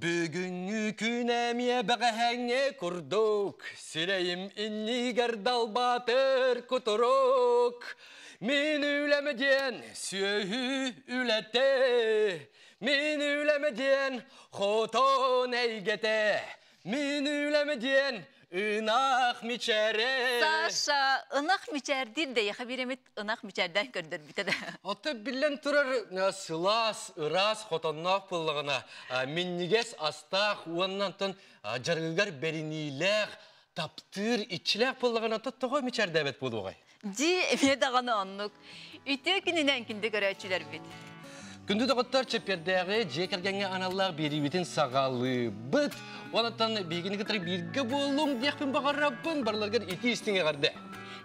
Bugünkü günemiye bağahenge kurduk. Süreyim inni gardal batır kuturuk. Min ülemeden sühü ülette. Min ülemeden hoton eygete. Min ülemeden ınak miçere. Sasha, ınak miçer değil de yaka biremit ınak miçerden gördür bitede. Ata bilen turar sılas, ıras, hotonnak pıllığına. Minniges astaq, uannantın jargıgar beriniylek, taptır, içlek pıllığına tuttuğu miçer devet bulu oğay. Ji, emine dağını onluk. Ütü gününden kinde görevçiler bit. Күнді дұғыттар чеппердегі жекергенге аналлар беребетін сағалы бұд. Онаттан бейгені кітірі бірге болуң дейқпен бағараппын барларғар еті істіңе қарды.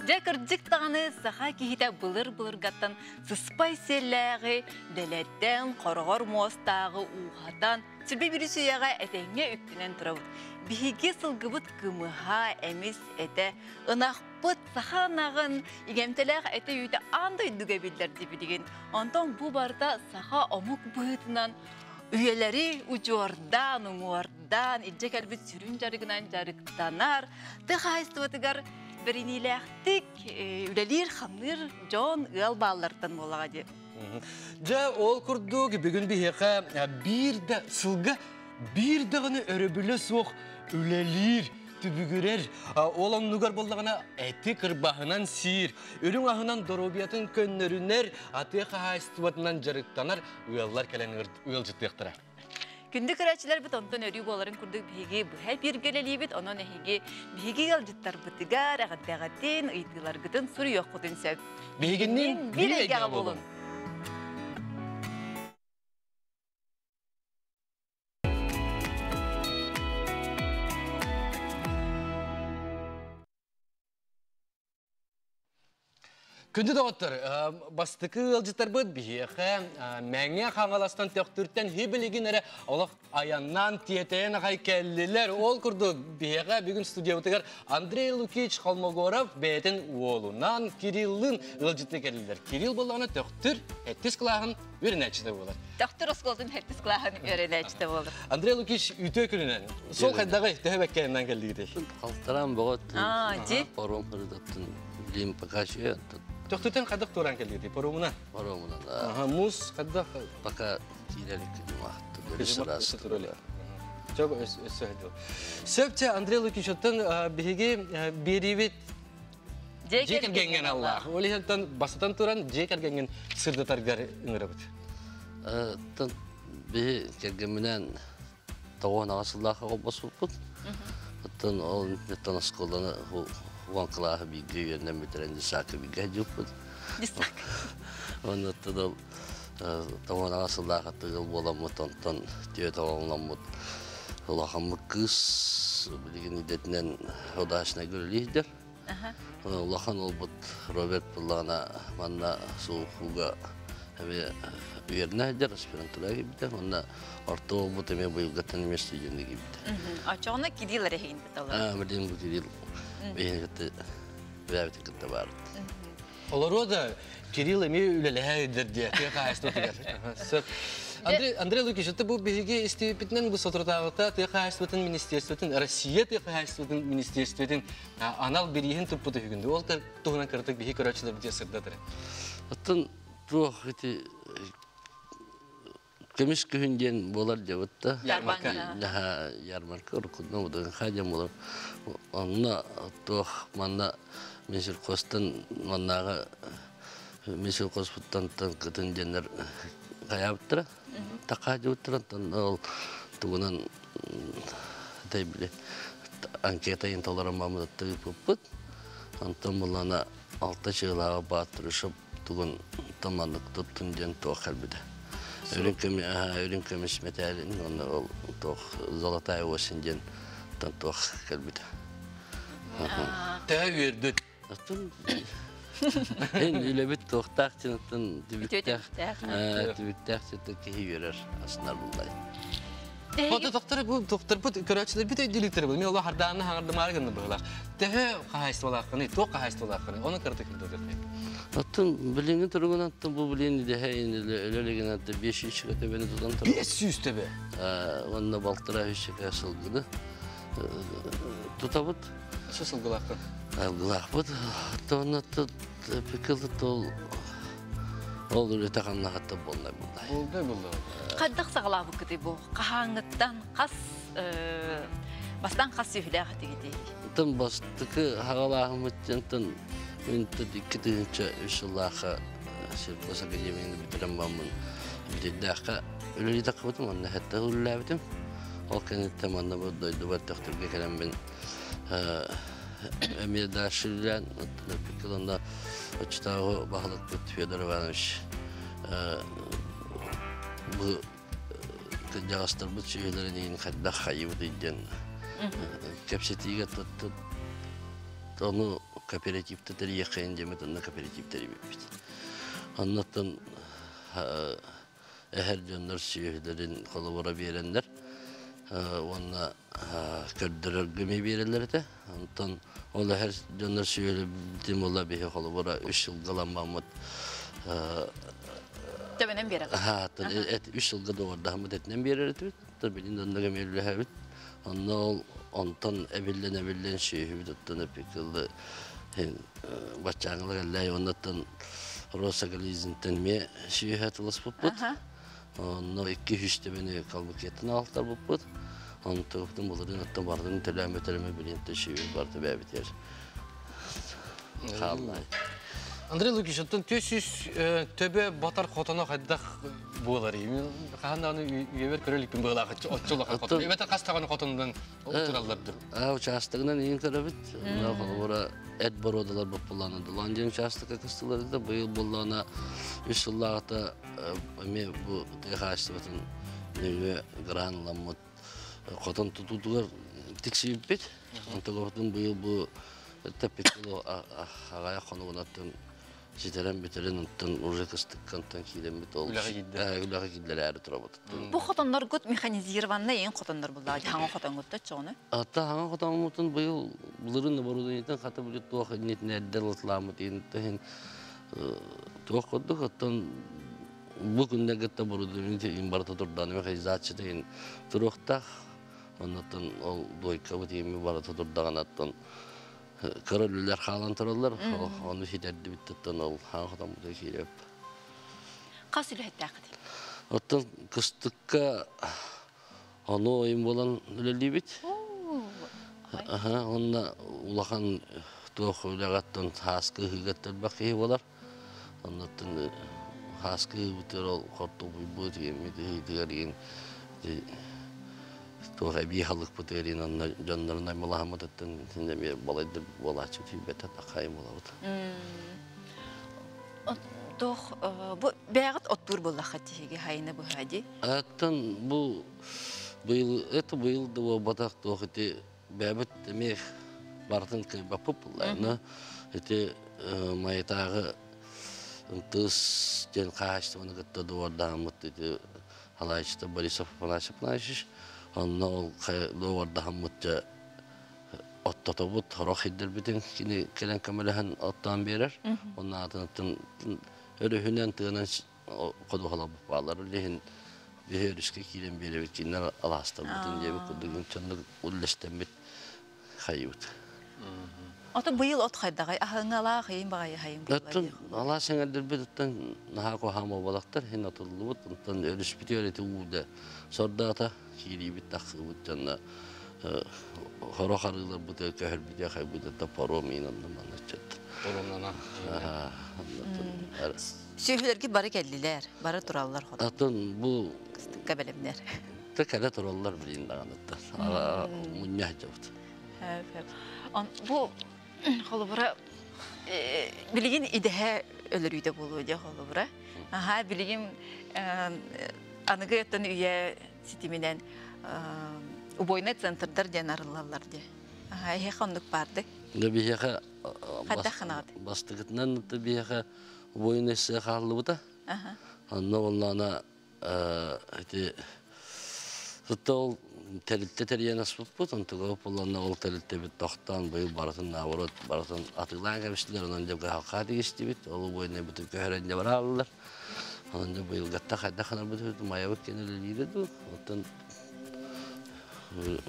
Жакырджик тағаны саха кихите бұлыр-бұлыр гаттан сыспай селләғі, дәлеттен, қорғыр мостағы уғатан, сүрбе бірі сүйеға әтәңе үктінен тұрабыд. Биһиге сылгыбыт кымыха әмес әтә, ынақпыт саханағын, игемтеләғ әтә үйті андай дүге білдерді білген. Онтан бұ барда саха омық бұғытынан, үйелері ұжуардан, ұңуардан, илже кәлбіт сүрін жарығынан жарықтанар, тұға айстыватығар біріниләқтік, үлелер, қамныр, жон, ұял балалардан болаға деп. Жа ол күрдіг бүгін бейеқа бір де сылға, бір дағыны өрөбілі соқ үлелер, түбігірер. Олан нүгар болдағына әті қырбағынан сир, өрің ағынан доробиятын көннөрінер, аты қағайстыватынан жарықтанар, ұялар кәлен ұял жыттықтыра. Күнді көрәтшілер бұт онтан өрі боларын күрдік бігі бұхай бір келелі біт, оның әйге бігі ел жыттар бұтығар, ағаттағаттен, ұйтылар күтін сұры yok құтын сөп. Бігіннен бір әйге болын. Күнді дауыттыр, бастықы ылжыттар бұд бейеқі, мәңе қаңаластан төқтүрттен хебілеген әрі олық аяннан тиетейін ағай кәлілер. Ол күрді бейеқі бүгін студия өтігер Андрей Лукич Холмогоров бәйтін олынан Кириллын ылжытты кәлілер. Кирилл болағына төқтүр, әттіс қылағын өрін әчіде болар. Төқтүр ұсқолдың әттіс қылағын өрін әчіде болар. Андрей Лукич үйті өкілінен, сол қайдағы төхебәк кәйіннен кәлдігіде. Қалтарам бұғыт. Же? Паром қырдаттың лейм пакашия. Төқтүрттен қадық туран кәлдігіде, паромынан? Паромынан. Мус қадық? Пока тирелік вақты дөріс арасты. Çok ösöydü. Söpçe Andrei Lukish'tan bihi beribit Jekergengen Allah. Olihtan basatan turan Jekergengen sırda targar ınırabıt. Tan bihi kergeminen tavan ağasıllaha obasuput. Tan ol netan askolana Vankalaha bir yerine bitiren disakı bir gecuput. Disak. Onu da tavan ağasıllaha tığıl bolamut ondan diye tavanlamut. Allah'ım kız bilgin idetinden odaşına görülüydür. Allah'ın olbut Robert Pılağına manna soğuğa ve üyerine aspirantura gibi de onunla orta olbut eme buyulgatın üniversite gibi de. Açığına gidiyorlar ehin bitalar. Bildiğim bu gidil beğenlikte veyavet kıtta vardı. Olur o da Kirill emi üleleğidir diye kıyakayıstı otugar. Андрей Лукич, это был беги истепитнен был сотрудавата, ты хайствотен министерствотен, Россия ты хайствотен министерствотен, анал бериген туп потыгынды. Ол кар тугынан картык беги короче бите сырдатыр. Аттан тух эти кемиш күнден болар жабытта. Ярмарка. Ярмарка уркудна удан хадям болар. Онна тух манна месел костан маннага месел коспуттан кытын денер каяптыра. Takacı oturan ol tuğunan da bile anketa intoleranmamı da tıpıp antam bulana altta çığlığa batırışıp tuğun tamanlık tuttun diyen tuğ kalbide. Öğren kömüş metalin onu tuğ Zalatay olsun diyen tuğ kalbide. Tevürdü. En öyle bir tohtakçılıktan dibiktak çetek ki yürür aslında bunlar. Foto doktor bu körəçlər bir də dilitər bu. Mən Allah hardanı hangardımar gənə belə. Təhə qahayst olaqını, to qahayst olaqını. Onu qırdı kırdı. Attın bilini turgun attın bu bilini de heyni öyle attı 500 çıkıtı beni tutan tabi. 500 təbə. Onunla baltıra hiç şeker sılgıdı. Tutabıt. Nasıl qılaqın? Algılaqbıt. Onu tut pikildi tol. Olur etakanla hatta bolnay bolnay. Buldu. Qaddaq sağlabı kıdı bu. Qahangıttan qas bastan qas sühülə qıdı. Tın bastıkı hağalağımız jantın Minta dikkatince üsulaha sirkos akademiyini bitiren bamın bitirdaqa öleli takıbıdım anne hatta ullabitim. O kanıtta manna bu doydu var takdirge kalan ben emir daşırlan pikilanda açtağı bahalık bu Fyodor Ivanoviç bu kıcağastır bu şeylerin yeni kadda hayıbı diyeceğin kapsetiyle tuttu onu kooperatifte de yakın cemiyetinde kooperatifleri büyümüş. Anlattın her canlar şehirlerin kolabora verenler onunla kördüler gömeği verirler de ondan ola her canlar şehirleri bildiğim ola bir kolabora 3 yıl kalan Mahmut Tebenen beri. Ha, 3 yıl kadar orada Mahmut etnen bir yere tabii bildiğinden de gömeği evet. Ondan ebillen şehir tuttuğunu pikildi. Başçağınlık Allah'ı ondan Rosa Galizin'den mi şehir hatırlas buput. Ondan 2-3 de beni kalbukiyetine aldılar buput. Ondan tövdüm bulurun attan vardığını teleme bilinte şehir vardı be biter. Kallay. Andrei Lukişat'ın tösüz töbe batar xotana qaddaq bolar. Мен қағандағыны үйебер көрелікпен бұғылағы отчылыға қотын. Өбәтін қастағаны қотындан отыраларды. Участығынан ең көрәбіт. Бұра әт бар одалар бұп бұланады. Ланден участыққа қыстылары да бұйыл бұллағына 3 жыллағыта бұл қағашты бұтын нөге грануламыд қотын тұтудығыр тіксейіп бет. Онтығы бұтын бұйыл бұл тәппекілі ағая қонуғынаттың Житерен битерен онтан уже кыстыккантан килен бит ол. Улага кидлер әрі тұра бұтты. Бұл қотонлар год механизированна ең қотонлар бұлдағы. Хаңа қотон годта чоғыны? Ата хаңа қотон мұтын бұйыл бұлырын барудан етін қата бұлет туақ нетін әрдер ұтыламы дейін туақ қоддық. Оттан бұл күнде ғытта барудан етін барыта тұрданы механизация дейін тұрықтақ. Оннаттан ол дойка бұт емі барыта тұрдаған аттан Körülüler halan turallar, onu hiderdi bittiğinden ol, hangi bu da kirep. Kaç yıl ettiği? Ottan kıstıkka onu oyun bolan öyle bit. Onunla ulakan toğuylagattan haskı hıgatlar bakıyı bolar. Ondan haskı bitir ol, kortu bu diyemedi hıdigarın. Toğa bir halık bu derin anlar canlarına Muhammed ettin şimdi bir balaydı balaçı tübete takayım oladı. Toğ bu beğat otur bolla hatiye hayne bu hadi. Attan bu yıl da bu batak toğuti bebet demir bartın ki bakıplar eti maytağı tıs gen kaçtı onu gitti duvardan mutlu halayçta Borisov panaşıp Onunla ol doğarda hammutça ottatobut horak hiddir bitin kini kelen kamelehan ottan berer. Onun adını öyle hünen tığınan kodu halabı bağlar. Öyle bir hörüske kilen beri bitkinler alasta bitin diye bir kuduğun çandır ulleşten bit kaybıt. Ata bu yıl ot kaydağı ahıngala hayım bağaya hayım. Ötün Allah seneldir bititten nahako hama balaktar hin atıldı bit. Ondan örüş bitiyor eti uğda. Sorda ata kiri bit takı bit canna. Horo harılar bu da kahır bir de kaybıda da parom inandım anlatacak. Paromlana. Söhürler ki barı geldiler, barı turallar hoda. Atın bu Kabelemler. tekele turallar bilin anlattı. Munyah cavut. Bu holubura bilgin idehe ölürüyde buluyor holubura. Aha bilgin anıgı yatan üye sitiminen Uboyna center'дар diyen arılarlar diye. Aha hekanlık vardı. Ne bir yaka Hatta kanadı. bastıkından da bir yaka Uboyna sığalı bu da. Anna onlarına eti Tuttu telitte teriyen asbıp bu, tontuğu pullanna ol telitte bit tohtan bıyıl baratın navrot, baratın atılan kemiştiler, onun önce halka geçti bit, olu boyuna bütün köherence var alırlar. Onun önce bıyıl gatta kayda kanar bütün mayavık kendileri du, ondan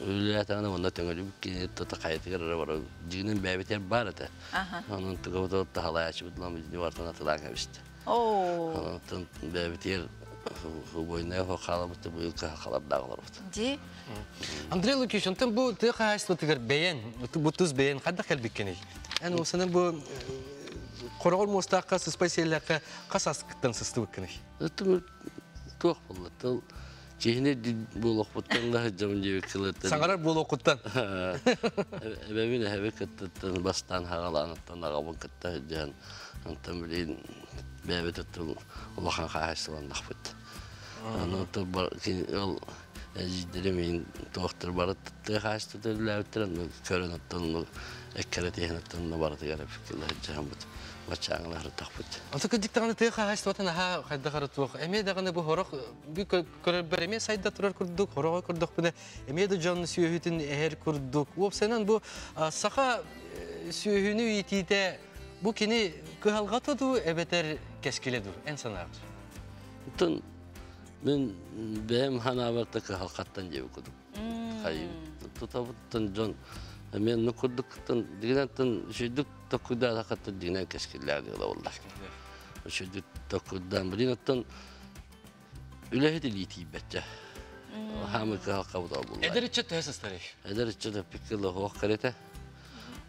öyle tane onda tengeli bir kini tuta kayıtı kararı var, cinin bebekler var ete. Onun tuğu da halaya çıkıdılan bir vartan atılan kemişti. Onun bebekler bu boyuna hokalamıttı, bu yılka hokalab dağılarıbıdı. Di? Andrei Lukic, ondan bu tığ hayatı tıgır beğen, bu tuz beğen, kadar kalbikeni. Yani o sana bu korol mostaka, spesiyelaka, kasaskıttan sıstı bakını. Itu tuh bulat, cihne bu lokbuttan da zaman cevi kılıttan. Sangarar bu lokuttan. Benim heve kıttan bastan hagalanıttan ağabey kıtta can, antam bilin bebek tuttu, Allah'ın kahramanı nakbet. Onu da Ciddilemeyin, doktor barat hasta da lavtran körün attan ekkaret yehnattan barat garip fikirler cahmet maçanlar takpet. Anta kıdiktan tığ hayatı vatan ha kadar karatuq. Eme dağını bu horok bir körbereme sayda turar kurduk, horok kurduk buna. Eme de canlı süyühütün eher kurduk. O senin bu saha süyühünü yitide bu kini kıhalgatadı ebeter keskiledu en sanar. Tun ben benim hanavartaki halkattan cevi kudum. Hayır, tutabuttan can. Men nukurduktan diğerten şuyduk tokuda hakikaten dinen keskiler diyorlar vallahi. Şuyduk tokudan birinten ülehedi liti betçe. Hamık halka bu da bu. Eder içe tesas tarih. Eder içe de pikirle hoq karete.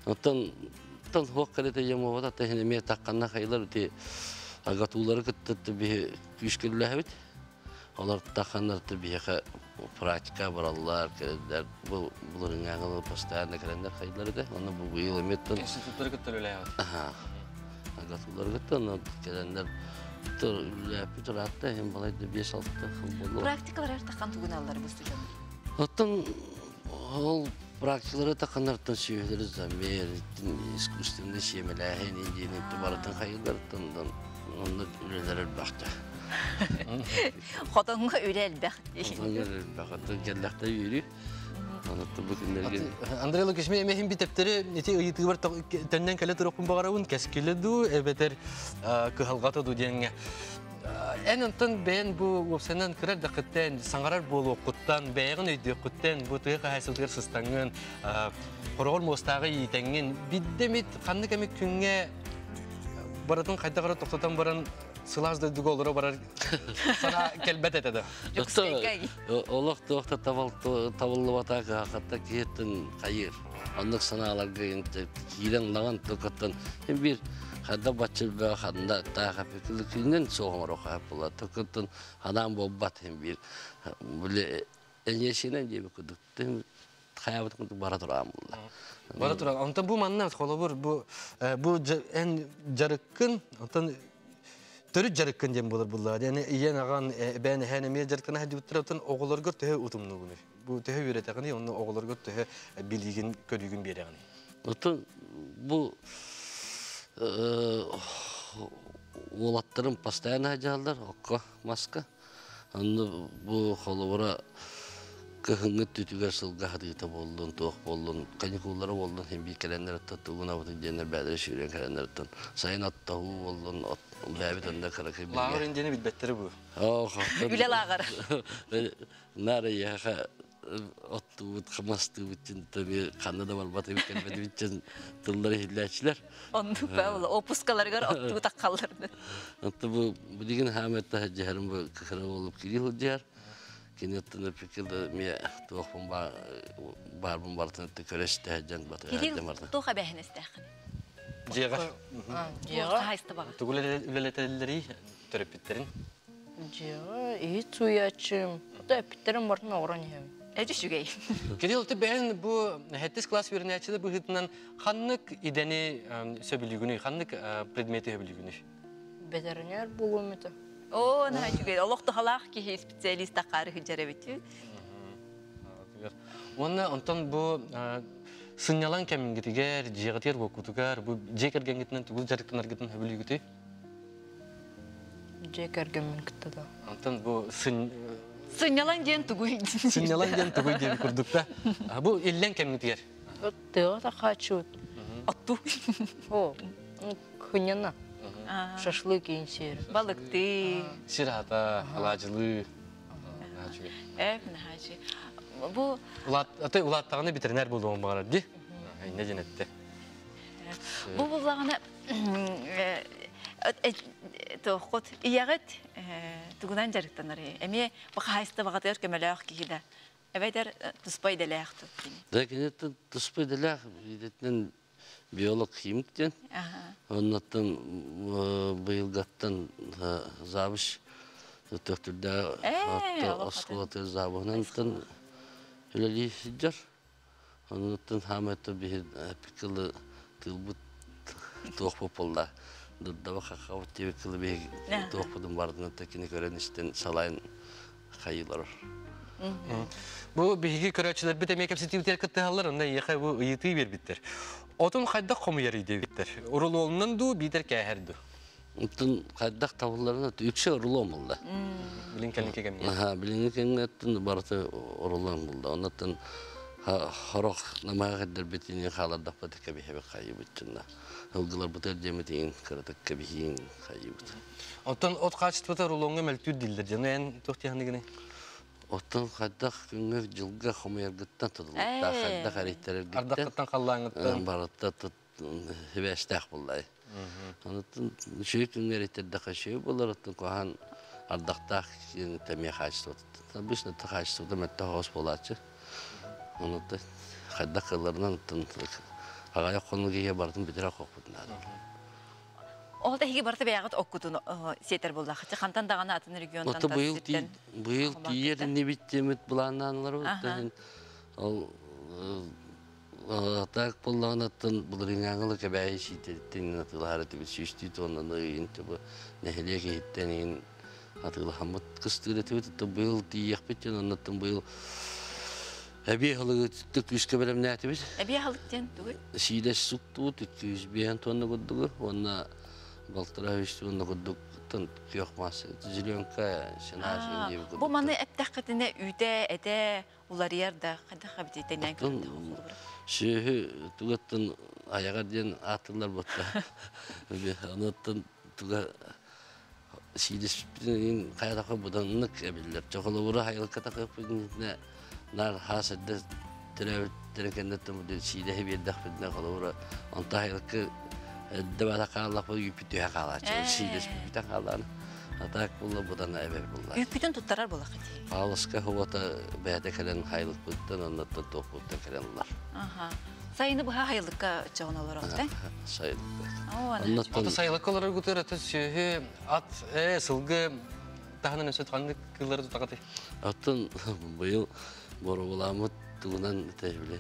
Ondan hoq karete yamavada tehnemeye takkanna haylar di agatuları kıttı bir güçkürler bit. Onlar takkanlar da bir praktika varallar, keler bunların yanında posterler kelenler hayırları da onu bu yıl emetten. Enstitütleri kıttırıyorlar ya. Aha. Agatuları kıttı kelenler bir hatta hem balaydı 5-6 yıl. Praktikalar her takkan tuğunalları bu stüdyoda. Ondan o praktikaları takkanlardan şeyleri zamir, iskustrinde şeymeler, hendiğini tubaratan hayırlardan onlar ürünler baktı. Xotonga ürel bəxti. Onlar baktı gellekte yürü. Anlattı bugünler. Andrei Lukic me hem bir teptere neti ıyıtı var tenden kale tropun bağırın keskiledu ebeter kıhalgatadı diyenge. En ondan ben bu senin kırar dakitten sangarar bolu kuttan beğen ödü kuttan bu tüy hayatı sıstanın korol mostağı yitengin biddemit kanlı kemik künge baratın kayda kara toktatan baran sılaz da düğü olur barar sana kelbet etedi. Yok sevgay. Allah doğukta tavallı vatakı hakikaten kiyetin kayır. Onluk sanalarga giren lagan tokattan hem bir Hada bacı ve handa daha fikirliğinden soğumar o kapılar. Tokattan adam bobbat hem bir böyle en yeşinen diye bir kuduk. Hayatımda bara duram bunlar. Bara duram. Ondan bu manna kolabur bu en jarıkın ondan törü jarıkın diye bulur bunlar. Yani iyen ağan ben henemiye jarıkına hadi utratan oğullar gör töhe utumlu bunu. Bu töhe üreteni onun oğullar gör töhe bilgin körügün bir yani. Ondan bu oğlatların pastayana hacallar, okka, maska. Onu bu kolabura kıhıngıt tütüger sılga hadita boldun, toğ boldun, kanikullara boldun, hem bir kelenler atatığına batı cennet bədere şüren kelenler atan. Sayın attağı boldun, bәbit önde karakay bilge. Lağır indiyeni bitbetteri bu. Güle lağır. Nara yaha ottuğut, kamastığıt için tabi kanada var batı bir kelbeti için tılları hidletçiler. Onu böyle opuskaları gör ottuğu takkallardı. Hatta bu digin hamette hacıharım bu kıkara olup giriyor hacıhar. Kinettin fikirde miye tohum barbun bartın köreşte haccan batı. Kiril toğa behnestəxin. Ciğer. Ciğer haysta bağa. Tugul üleleteleri törepitlerin. Ciğer iyi tuyaçım. Da öpütlerim vardı oran hem. Ece şügey. Kiril ben bu hettis klas verençide bu hitinden kanlık ideni söbülügünü, kanlık predmeti söbülügünü. Veteriner bulumuydu. O ne şügey. Allah da halaq ki spesialist taqarı hücerebeti. Ondan bu sınyalan kemin gitiger, ciğer bu kutugar, bu ceker gengitinden tugul jarıktan argıtın söbülügütü. Ceker gemin kıttı da. Ondan bu Сынялан ден тугуй. Сынялан ден тугуй деп курдукта. Бу иллен кемнитер. Тыга да хачут. Отту. О, хыняна. Шашлык инсер. Балыкты. Сирата, алажылы. Нахачы. Бу Улаттағаны ветеринар болуын бағар, ди? Не денетті? Бу буллагына тоқот иягыт тугунан жарыктанар. Эми бахайста багатыр көмөлөк киде. Эбедер туспай делехту. Да, конечно, туспай делех, идетнен биолог химиктен. Оннаттан быйылгаттан забыш төктүрдө осколотер забыгынан өлели сиджар. Оннаттан хаметто бир пикылы тылбыт тоқпо полда. Дурдава хакават тевекылы бир тоқподун бардыгын текини көрөнүштен салайын кайылар. Бу биги көрөчүлөр бит эми кепситивтер кыттыгалар, онда яка бу ыйыты бербиттер. Отун кайда комуяр идебиттер. Урулуунан ду битер кәһәрдү. Отун кайда тавылларына үчө урулуум болду. Билинкелинке кемне. Билинкелинге барты урулуум болду. Онтон хорох намага дербетине халарда патка бихебе кайыбытчына. Огылар бутер деметин каратакка бихин кайыбыт. Отун от качтыта урулуунга мөлтү дилдер. Жана эн тохтяганы. Отун кайда күнгө жылга хомуяргыттан тудулду. Кайда хариттерге. Ардактан каллаңыттан. Баратта хебештак булдай. Онтон шүй күнгөрөттерде кашый болор, отун кохан ардактак теме хачтыт. Обычно тахачтыда метта хос болачы. Онтон кайда кыларынан агая конуге бардым битера кокпутна. Ол да хиги барта бягат оккутун сетер болду. Хантан дагана атын региондан тасыттан. Быйыл тиер не биттемет булананлар болду. Ол так болганаттан булрыңаңылы кебай шитеттен атылары тип сүстү тоннан инте бу нехелеге иттенин атылы хамат кыстырытып быйыл тиек биттен оннан быйыл Эби халыгы түк үскө берем нәтибиз. Эби халыктен түгү. Сидеш сукту 200 тонна гудугу, онна балтыра үстүнө гудуктан кыйыкмасы. Зеленка шанаш деп гудук. Бу маны эптакытыны үйдө эте улар ярда кандай хабитетенен көрдү. Шөһү тугаттан аяга ден атылар ботта. Онотон туга сидеш бин кайдакы буданнык эбилер. Чоколура хайлыкка кыпны Nar hasede terekende tumudu side hebiyedde xidna qalura anta haylıkı debata qalaq bu yüpütü haqalaç side yüpütü haqalan atak bulla budana ebe bulla Yüpütün tuttarar bola qati Alaska havata beyde kelen haylık buddan ondan toputtan kelenler Sayını bu haylıkka çoğun olur oldu sayılık Ata sayılık olarak götürüyor söhü at sılgı tahının ösöt kandık kılları tutaqatı Atın bu yıl Borulamut tuğunan tebile.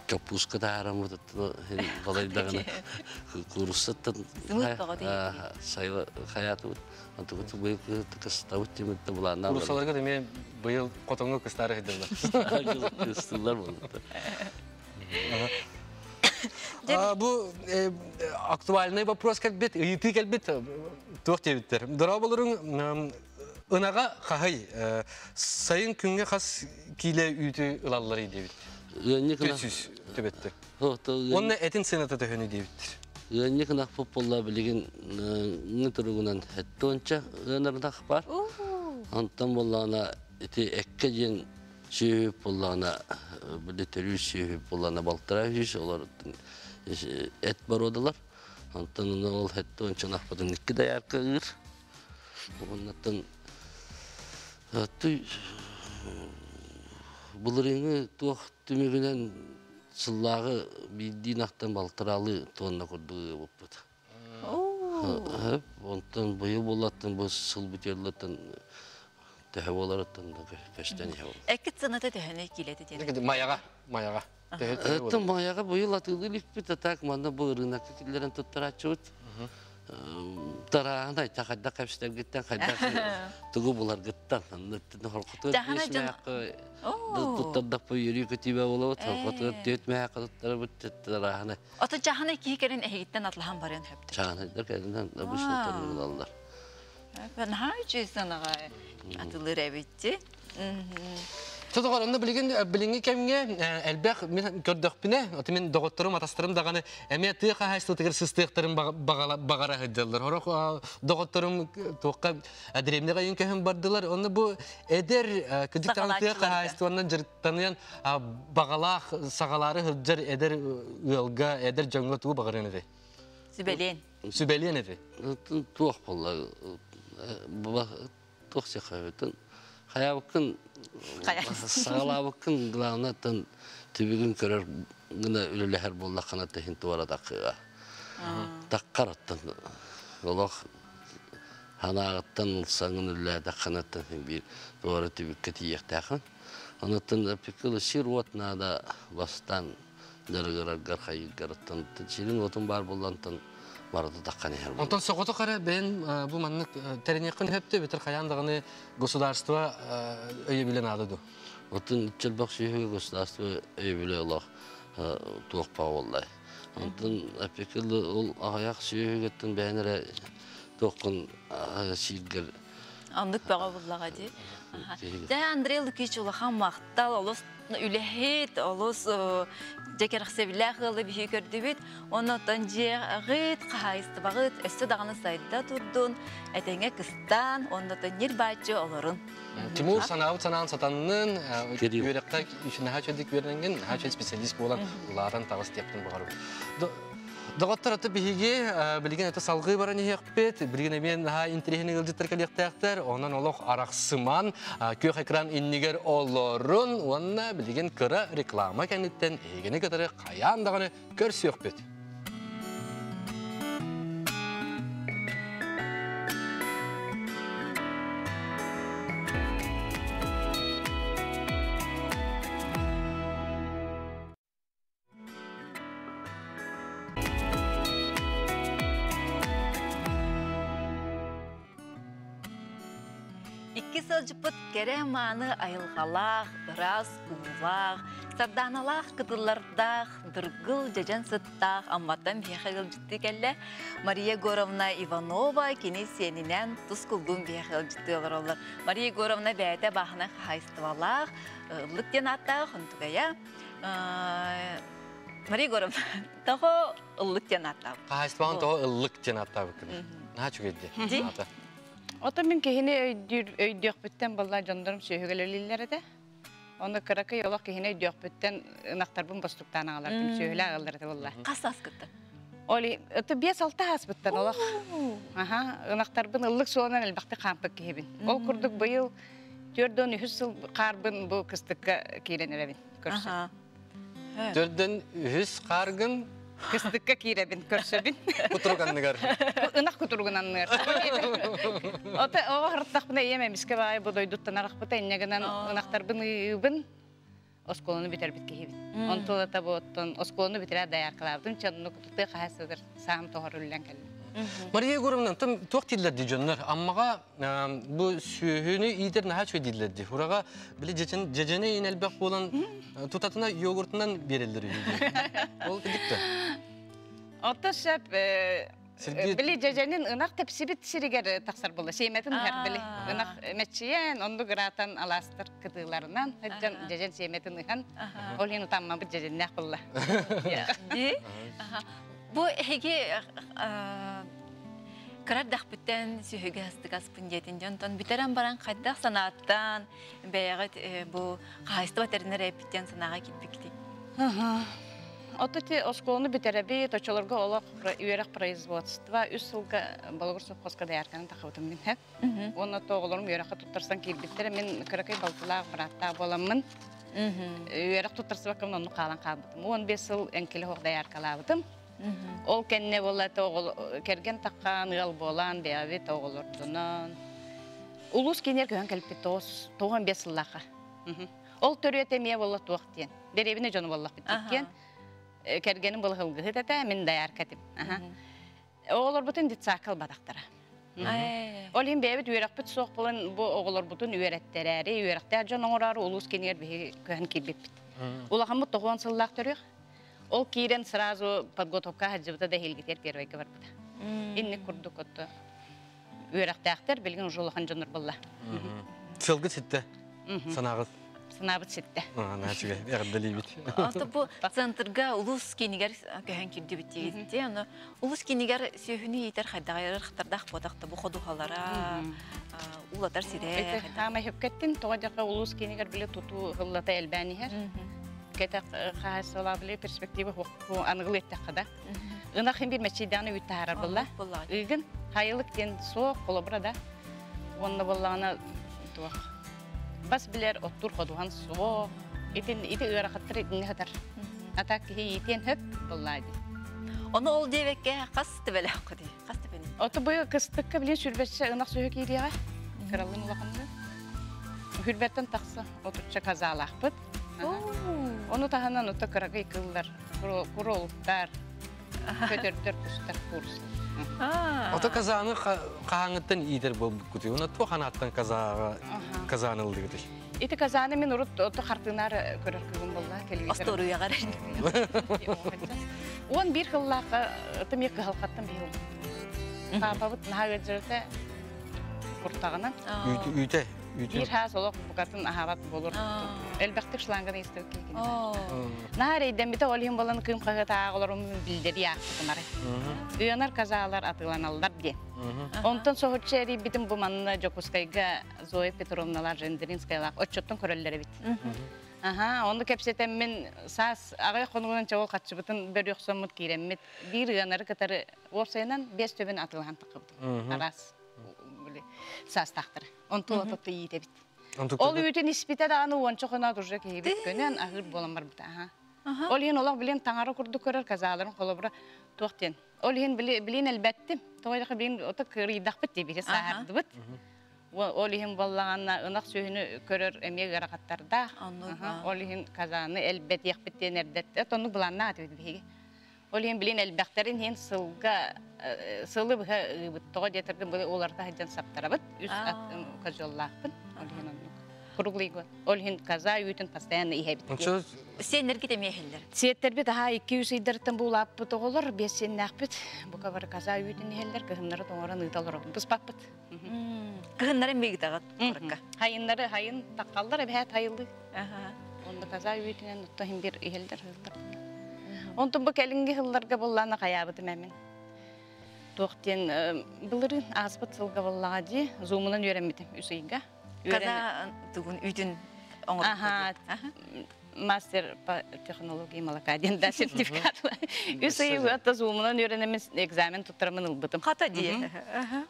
Kapuska da aramı tuttu. Balaydağına kursattan. Sayla hayatı. Antuğu bu yıl kıstavut timette bulanlar. Kursalarga deme bu yıl kotonga kıstarı ediyorlar. Kıstılar bunu. Bu aktualный вопрос kelbet, iti kelbet. Toq tebitler. Darabaların Önaga kahay, sayın künge kas kile ütü ılalları debit. Tütsüz tübetti. Onunla etin senata töhünü debittir. Önce kına futbolla bilgin ne turugunan hettonca önarda var. Antam bollana eti ekkejen şey bollana bir terörist şey bollana baltıra hiç olur et barodalar. Antam ol hettonca nakpadın iki dayar kağır. Ondan Bulurunu tuh tümüğünden sıllağı bildiğin aktan baltıralı tonuna kurduğu buput. Ondan boyu bolattan bu sıl biterlerden tehevalardan da kaçtan yav. Ekit sanata tehene kiledi diye. Mayaga. Tam mayaga boyu latılı likpit atak manda bu ırınak killerin tuttaraçut. Tarağına takadda kapsılar gitten kayda tuğu bular gitten anlattın horkutu desmek tuttarda bu yürü kötübe olavut horkutu detmek tuttar bitti tarağına Ata cahane ki kerin ehitten atlahan barın hepti. Cahane der kendinden abuşlu tanrılar. Ben harcı sana atılır evitti. Çocuklar onu bilgi kemge elbek min gördükbine otimin doktorum atastırım dağını eme tıqa haystu tıgır sıstıqtırım bağara hıddılar. Horok doktorum toqqa adremne qayın köhüm bardılar. Onu bu eder küçük tıqa haystu ondan jırttanıyan bağalaq sağaları hıddır eder ılga eder jangla tuğu bağırın edi. Sübeliyen edi. Tuğ bolla. Bu tuğ çaqabıtın. Hayabıkın sağlabıkın gılanatın tübügün körür gına ülüleher bolla kanatı hinti var adakıya. Takkarattın. Olaq hanağıttan ılsangın ülüleher kanatın bir doğru tübükke tiyektakın. Anıtın pikili şir otnada bastan dırgırar garxayı garıttın. Şirin otun bar bollantın. Marada takkan her. Ondan soğutu kara ben bu manlık terenekün hepte bitir kayandığını государство öyle bilen adıdı. Otun çelbak şehir государство öyle bile Allah tuğpa vallahi. Ondan apekili ol ayak şehir gittin beğenere toqun şiir. Andık bağa bullağa di. Da Andrey Lukic ulahan maqtal olus ülehit olus Jeker sevilah qılı bir gördü bit. Ondan jeğit qahayıstı bağıt üstü dağını sayda turdun. Etenge kıstan ondan yer bacı olurun. Timur sanağın satanının yürekte işine haçedik verengen haçet spesialist olan ulardan tavas yaptın bağırı. Doktor atı bihigi bilgin ete salgı baran yekpet bilgin emen ha interihini gılcıtır kalyaktağlar ondan olaq araqsıman kök ekran inniger olorun onna bilgin kıra reklama kenitten egene kadar kayandağını körs yekpet. İki sılcıpıt keremanı ayılğalaq, ıraz uğlaq, sardanalaq kıdıllardaq, dırgıl jajan sıttaq, ammatan biyakıl ciddi kelle Maria Gorovna Ivanova kini seninen tuz kuldun biyakıl ciddi olur. Maria Gorovna bəyətə baxına xayıstıvalaq, ıllık den attaq, hıntugaya. Maria Gorovna, tağı ıllık den attaq. Xayıstıvalın tağı ıllık den attaq bakın. Ne çok eddi? Ota min kehine öydüyökbütten balla jondarım söhügelölilere de. Onda kıraka yolak kehine öydüyökbütten ınaqtarbın bostuktan ağalardım söhüle ağalardı valla. Qas asqıttı? Oli, ota 5-6 hasbıttan olaq. Inaqtarbın ıllık soğunan elbaqti qampık kehibin. Ol kurduk bayıl 4-3 yıl qarbın bu kıstıkka keylenerebin. Körsün. 4-3 qargın Kıstıkka kirebin, körsöbin. kuturganlıgar. Inak kuturgunanlar. Ota o hırttaq buna yememişke bay bu doyduttan araqbıta innegenan ınaqtarbın ıybın oskolunu biter bitke hibin. Ontola tabu otton oskolunu bitirer dayar kılavdın. Çanını kutukta qahasıdır. Sağım toğar üllen kelli. Maria Gorovna tam toq dillerdi jonlar. Ammaga bu sühünü iyidir naha çöy dillerdi. Huraga bile cecene inelbek bolan tutatına yoğurtundan berildir. Ol gidikti. Ota şep bili cecenin ınak tepsi bit siriger taksar bolla. Seymetin her bili. Inak meçiyen ondu gratan alastır kıdılarından. Hıccan cecen seymetin ıhan. Olin utanma bu cecen ne bolla. Bu hegi karar dağpütten sühüge hastık aspın yetince ondan biteran baran kaddaq sanattan beyağıt bu qayısты veteriner epitten sanağa gitbikti. Отати осколны битереби точолорго олақ үйерек производства 3 жылга Болгар совхозга даярканын тахыбытым мен хеп. Оны тоголорум үйерекке туттарсан килбиттере мен кыракай балтылаак баратта боламмын. Үйерек туттарса бакым ону калан калбытым. 15 жыл энкеле хог даяркалабытым. Ол кенне болла тогол керген таккан ыл болан беаби тоголордунан. Улус кенер көн келипти 15 жыллака. Ол төрөтемие болла туактен. Беребине жону боллак битткен. Kergenin bol hılgıhı da min dayar katip. Oğullar bütün ditsakal badaqtara. Olim bebet üyerekbet soğuk bulan bu oğullar bütün üyerettereri, üyerekter can oğurarı ulus kenyer bir köhen kilbepit. Ulağın bu 90 sıllaq törüyor. Ol kiren sразу подготовка hacıbıda da hilgiter pervayka var buda. İnni kurduk otu. үйрәктәктер билген жолахан жонор булла. Сылгы ситте. Санагыз. Сынабыт ситте. Начыга ягдали бит. Ата бу центрга улус кинигер көһән кирди бит тигезде. Аны улус кинигер сөйхүнү итер хайдагыр хатардах бодакта бу ходухалара улатар сире. Хама хөпкеттин тогадака улус кинигер биле туту гыллата элбәни хәр. Кета хасала биле перспектива ху аңгылетте када. Ына хим бир мәчиданы үттәһәр булла. Игин хайылык тен со колобрада. Онда буллана туак. Бас билер оттур ходухан со. Итин ыра хаттыр итин хатар. Атак итен хөп буллады. Оны ол дебекке касты беле кыды. Касты бени. Оты бу кыстыкка биле сүрбәтче ынак сөйө кирәгә. Кыралын улакында. Хүрбәттән такса отурча казалахпыт. Оны таханан ота кырагы кылдар. Куролуктар. Көтөрдөр кустар курс. Ото казаны каңыттан идер болуп күтү. Уна то ханаттан казанылды күтү. Ити казаны мен урут ото хартынар көрөр кылган болла келген. Асторуя карайын. Он бир кыллакка тымек халкаттан бил. Папабыт нагыжырта куртагынан. Үйте. Бир хас олок букатын ахабат болор. Элбәктә шланганы истеп килгән. Нарейдән бите олым баланы кым кагыта агларым билдери яктымары. Уянар казалар атыланалар ди. Онтон сохочери битим бу манна Жокускайга Зоя Петровналар Жендеринскайлар отчоттон көрөлләре бит. Онда кепсетем мен сас агай конуган чагыл катчыбытын бер юксамыт киреммет. Бир уянар катары орсайнан 5 төбен атылган такыбыт. Арас сас тактыр. Онтон отты ите бит. Ол үтен испите да аны ончокона durja кебит көнен агыр болам бар бит. Ол ен олак билен таңары курду көрөр казаларын колобра токтен. Ол ен билен элбетти. Тойдакы билен ота кырыйдак бит дебире саарды бит. Ол ен баллаганна ынак сөйүнү көрөр эмек аракаттарда. Ол ен казаны элбет якбиттен эрдетте. Тону буланна атып биги. Ол ен билен элбектерин ен сылга сылы бит тога жетирген бу оларда хаҗан саптарабыт. Үз кажоллакпын. Ол ен круглыйго. Ол ен каза үтен постоянно ихебит. Сенер китемехиллер. Сеттер бит 200 идертен булап бит оголор 5 сеннак бит. Бу кабар каза үтен ихеллер кыгыннары тоңоран ыйталар. Быз паппыт. Кыгыннары мегдагат коракка. Хайыннары хайын таккалдар бәт хайылды. Онда каза үтенен тоһин бир ихелдер хылдар. Онтон бу келинге хылларга буллана каябыт мәмен. Тоқтен былырын аспыт сылга буллагы зумунан өреммитим үсүйгө. Каза тугун үтүн оңор. Мастер по технологии молокаден да сертификат. Үсүйгө ата зумунан өренемис экзамен туттырмын ылбытым. Хата дие.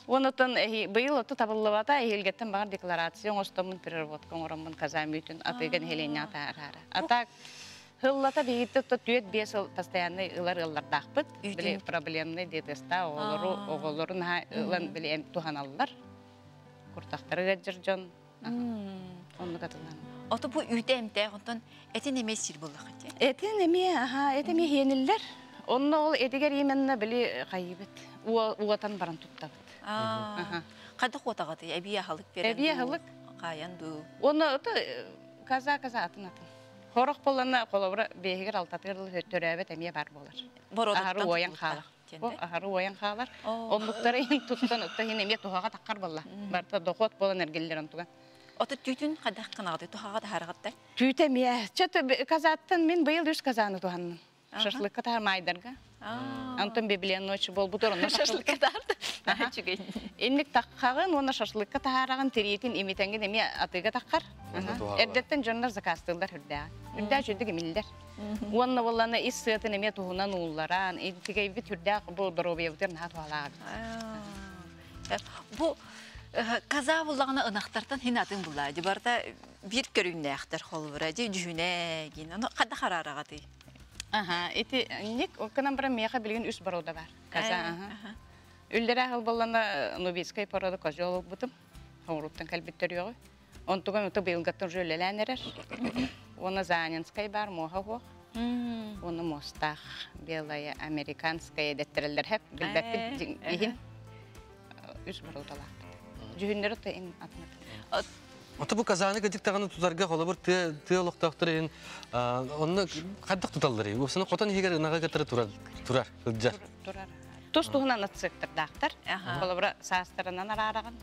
Онотон быйыл ото табыллыбата элгеттен бар декларация остомун переработка оңоромун каза мүтүн атыган хеленя тарара. Атак хыллата бейитті төт бесіл постоянный ылар-ыллардақпыт. Біле проблемный детеста оғылырын ылан біле әм туғаналылар. Құртақтары ғаджыр жон. Онды қатылан. Оты бұл үйті әмті ағынтан әтен әме сир болдық әте? Әтен әме хенілер. Онны ол әдігер еменні біле қайыбыт. Уғатан баран тұттабыт. Қадық отағаты? Әбей ағылық берен? Әбей ағылық. Қаян бұ? Оны каза атын. Хорох болана колобра бегер алтатырлы төрөбөт эмие бар болар. Ахары оян халар. Ахары оян халар. Онлуктары ин туттан оттахин эмие тухага таккар болла. Барта дохот болан эргеллер антуга. Оты түтүн кадак кынагы тухага да харагатта. Түтө эмие. Чөтө казаттан мен быйыл 3 казаны туханны. Шашлыкка тар майдарга. Антон беблен ночь бол буторон шашлыкка тарды. Инник таккагын, оны шашлыкка тараган тиретин имитенген эмие атыга таккар. Эрдеттен жоннар закастылдар хүрдә. Үрдә жүдү кемилдер. Уонна боллана ис сытын эме туһунан ууларан, интиге бит хүрдә бу доробиевдер наталар. Бу каза буллагына ынактартан хинатын буллайды. Барда бир көрүннәхтер холбура, жүнә гин. Аны када харарагаты. Эти ник оканан бара меха билген үс барода бар. Каза. Үлдерә хал боллана Новицкая порода кожол бутым. Хоруттан калбиттер югы. Он туган ото быйылгаттан жөлеләнерер. Оны Занинская бар, Мохово. Оны Мостах, белая, американская деттерелер хеп. Билбәппит ихин. Үс бародалар. Жүһүннәр өтә ин атмат. Ото бу казаны гыдык таганы тузарга холобур теологтактырын. Онны каддык туталдыр. Усуны котан хигер нага гатыр турар. Турар. Турар. Тус туһунан ытсыктырдактар. Аха. Колобра саастарынан арараган.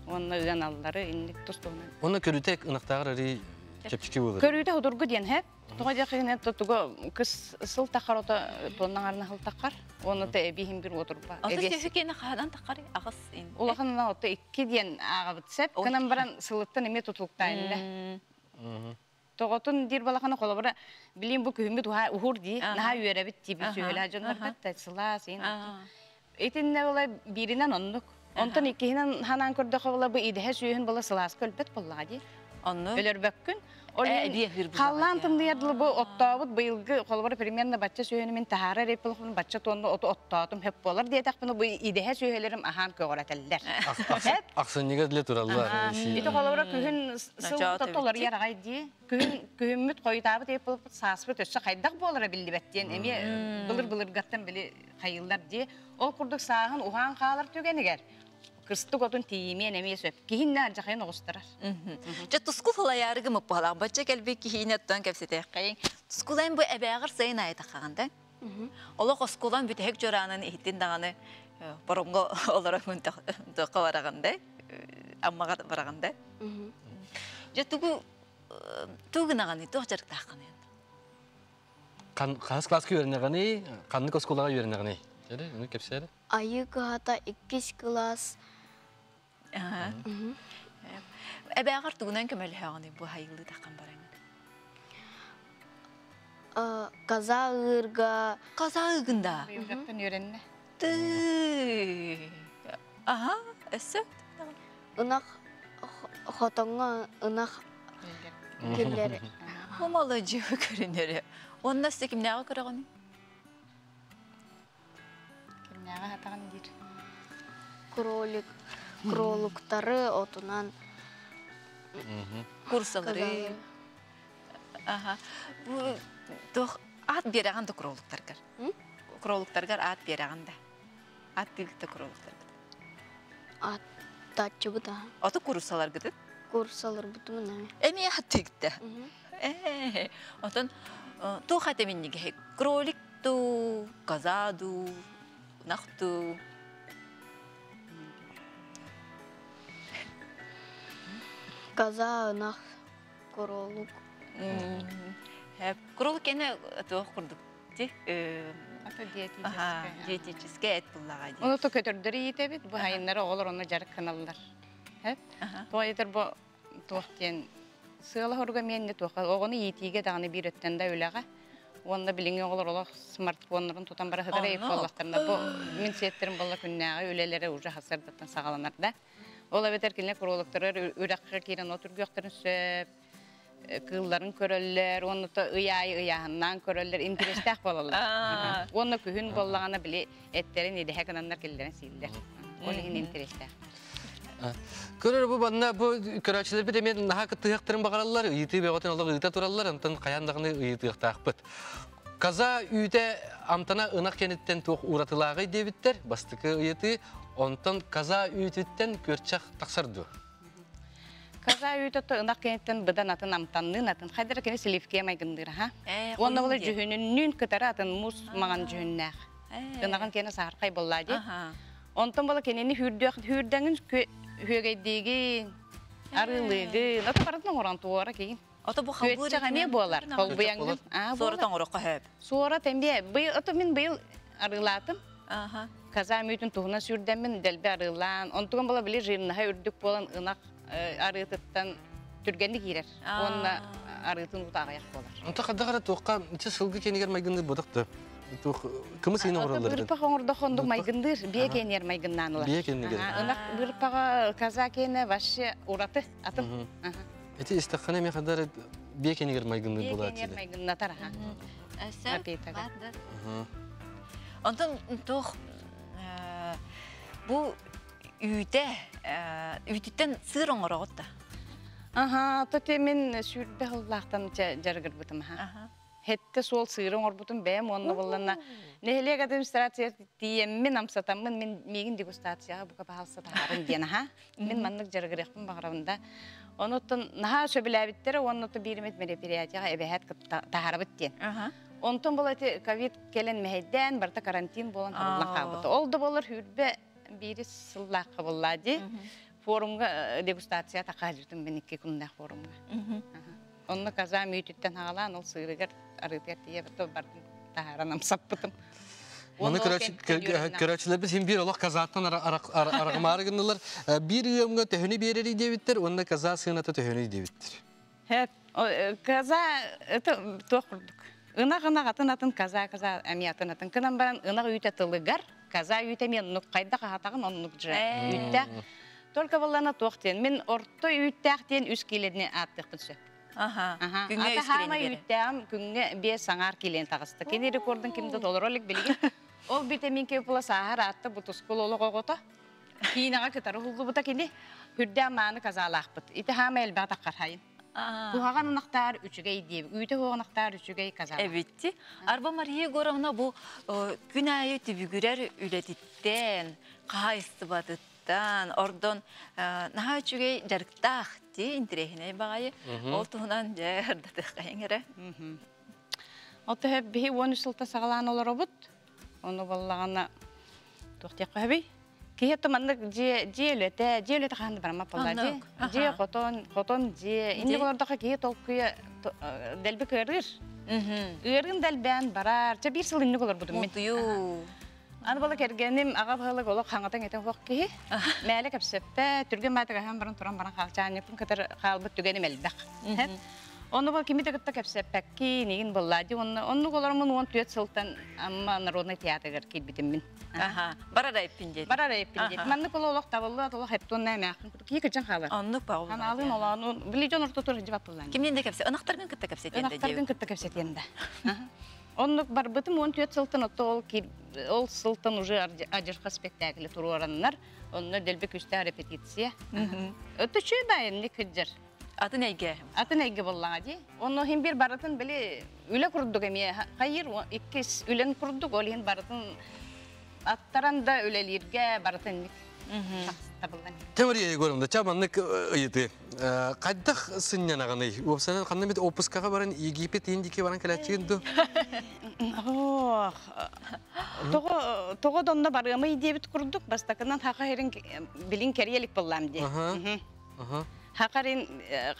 Онна ыган аллары инник тус туһунан. Оны көрүтек ынактагы ри чепчики болор. Көрүүтэ худургу диен хеп. Тога жакыны тотуго кыз сыл тахарота тоннан арна хыл такар. Оны те бихим бир отурба. Аты сефекені қадан тақары ағыз ин. Улаханна отта 2 диен агыбыт сеп. Кынан баран сылыттан эме тутулуктайында. Тоготун дир балахана колобра билим бу көмүт ухур ди. Наха үйрәбит тиби сөйлә жоннар бетте сыла син. Этинне олай биринен оннук. Онтон иккинен ханан көрдө кабыла бу идеһе сүйүн бала сылас көлпет боллагы. Онну. Өлөрбөккүн. Халлан тымдыядылы бу оттообут быйылгы колбар примерно бачча сүйөнү мен тахара репилхун бачча тонду оттоотум хеп болар диетакпыны бу идеһе сүйөлерим ахан көгөрөтелдер. Аксынныга деле тураллар. Ити колбар күһүн сыл тотолор ярагай ди. Күһүммүт койтабы деп болуп сааспыт өссө кайдак болора биллибеттен эми былыр гаттан били кайылдар ди. Ол курдук саагын ухан каалар түгенигер. Кырстык отун тиимен эмесөп. Кихиннер жакын огустарар. Жа тускул халаярыгы мыппалар. Бача келбе кихинеттен кепсетек кайын. Тускулан бу эбягыр сайын айта каганда. Ола коскулан бүтек жоранын ихтин даганы боронго олора мынта кабараганда. Аммага бараганда. Жа тугунаганы тохчарык таканы. Класска үйренегени, канны коскулага үйренегени. Жери, уну кепсере. Айыгата 2 класс. Эбягыр тугунан көмөл хаганы бу хайылы такан бараңы. Каза ырга. Каза ыгында. Үйрөктөн үйренне. Аха, эссе. Унак хотонга унак келлери. Хомалы жөө көрүнөрү. Онда сте кимнага көрөгөнү? Кимнага хатаган дир. Кролуктары отунан Курсалары. Аха. Бу тох ат бераганда кролуктаргар. Кролуктаргар ат бераганда. Ат билгите кролуктаргар. Ат тачугута. Аты курсалар гыды. Курсалар бутумун Эми ат тигте. Отон то хатеминниге кроликту, казаду, нахту. Каза нах кролук. Кролик эне то курдук. Ата Диетический эт буллага. Оны то көтөрдөр иетебит. Бу хайыннары олар оны жарык каналлар. Хеп. Тойтер бу тохтен сыла хорга менне тоха. Огону иетиге даганы бир өттөн да өлага. Онда билиңе олар смартфоннарын тутан бара хадара эп боллактарында. Бу мен сеттерим болла күннәгы өлелере уже хасырдаттан сагаланар да. Ола бетер кине кролуктары үракка кирен отургуяктарын сөп. Кылларын көрөллөр, оны то ыяһынан көрөллөр, интерестак болалар. Оны күһүн боллаганы биле эттерин идеһе канандар келдерен сииллер. Олигин интерестак. Көрөр бу банна бу көрөчүлөр бит эми наха кытыяктырын багаралар, ыйты беготен олог ыйта тураллар, антан каяндагыны ыйтыяктакпыт. Каза үйдө амтана ынак кенеттен тук уратылагы дебиттер, бастыкы ыйты, онтон каза үйтүттен көрчак таксарды. Каза үйтөтө ынак кенеттен быдан атын амтаннын атын хайдар кене сливке майгындыр ха. Онда боло жүһүнүн кытары атын мус маган жүһүннак. Ынаган кене саркай боллади. Онтон боло кенени хүрдәңин хөгөйдеги арылыгы, ата баратын оран туара кейін. Ата бу хабыр не болар. Колбуяңын. Соротан ороққа хөп. Сора тембе. Быйыл ата мен быйыл арылатым. Каза мүйтін туғына сүрдәмін дәлбе арылан. Онтуған бола біле жиырнаға үрдік болан ынақ арытыттан түргенді кейрер. Онна арытын ұтағаяқ болар. Онта қадағара тоққа içe сылғы кенегер майгынды бодықты. Кымыс ені оралар. Бұрпаға оңырда қондық майгындыр, бие кенер майгыннан олар. Бие кенегер. Ынақ бұрпаға каза кені ваше ураты атым. Эти истаққаны мен қадары бие кенегер майгынды болады. Бие кенер майгынна тара. Онтан тоқ бұл үйттен сыр оңырағытта. Тоте мен сүрді ғыллақтан жарғыр бұтым. Хетте сол сырың орбутун бәм онны боллана. Нехелек администрация тиеммен амсатамын мен мегин дегустацияга бука баалса таарым ден Мен маннык жаргырыкпын багырабында. Онуттан наха сөбүләбиттер, оннуту биримет мероприятияга эбехет таарабыт ден. Онтон бұл әте ковид келен мәйден, барта карантин болан табылан қабыты. Ол да болар хүрбе бири сыллаққа болады. Форумға дегустация тақа жүрдім мен 2 күннәк форумға. Онны каза мүйттен ағалан, ол сырығыр арытыр тие бардың тағаранам саппытым. Оны көрәчілер біз бір олақ казаттан арғымары күнділер. Bir үйемге төхіні берері дебіттер, онда каза сығыната төхіні дебіттер. Каза тоқ құрдық. Ынақ атын каза әме атын. Кынан баран ынақ үйті тылығар, каза үйті мен ұнық қайда қағатағын ұнық жы үйті. Только болана тоқтен. Мен орто үйттәқтен үз келедіне аттықпын сөп. Ата хама үйттәм күнге 5 саңар келен тағысты. Кені рекордың кімді доларолик білген. Ол бите мен кеп була сахар атты бутускул олы қоғыта. Кейінеға кетары huldu бұта кені хүрдәм маны казалақпыт. Ити хама әлбәғ таққар хайын. Бұғаған ұнақтар үшігей дейбі. Үйті ұнақтар үшігей казалақ. Әбетті. Арба Мария Горовна бұл күн айы түбігірер үлетіттен, қайысты батыттан, ордон наға үшігей жарықтақ дей интерехіне бағайы. Ол тұғынан жәрдатық қайыңыры. Оты әп бей 13 сылта сағалан олар обыт. Оны болағана тоқтек қабей. Кейетті маңдық жиелеті қағанды барама болады. Жие қотон, жие. Инде болардаға кейет ол күйе дәлбі көрір. Үргін дәлбән барар. Жа 1 сыл инді олар бұдым мен. Аны бала кергенім аға бағылық олы қаңатан етін қоқ кейі. Мәлі көпсеппі, түрген мәтігі әм баран тұран баран қалчанекпін кітір қалбыт түгенім әлбәқ. Оны бұл кеметі күтті кәпсәппәкки, неген болады. Оны оларымын 14 сылтан амма народный театрғыр келбетім мен. Барара еппіндет. Барара еппіндет. Мәнні бұл олық табылы, олық әптуын нәмәқын. Екі жан қалыр. Онлық бағыл. Аналын олағын, білейден ұрты тұры жібап бұлан. Кімнен де кәпсет? Онақтарғын күтті кәпсет енді? Онақтарғын күтті кәпсет енді. Онлық бар бұтым 14 сылтан отты ол сылтан уже ажырқа спектаклі тұру оранынар. Онлар дәлбі күшті репетиция. Өтті чөй байын не күджір. Атын әйге? Атын әйге боллаға де. Оны хем бір баратын білі үлі құрдық әме. Қайыр, 2 үлін құрдық, ол хем баратын аттаранда үлелерге баратын табылған. Темірия Егоровна, чаманлық ұйыты. Қайдақ сыннан ағаны? Опсанан қандан бет опысқаға баран Египет ендеке баран кәләтчігінді? Тоғы донна барғымы едебіт құрдық, бастақынан хақа херін білін кәрелік боллам де. Хақарын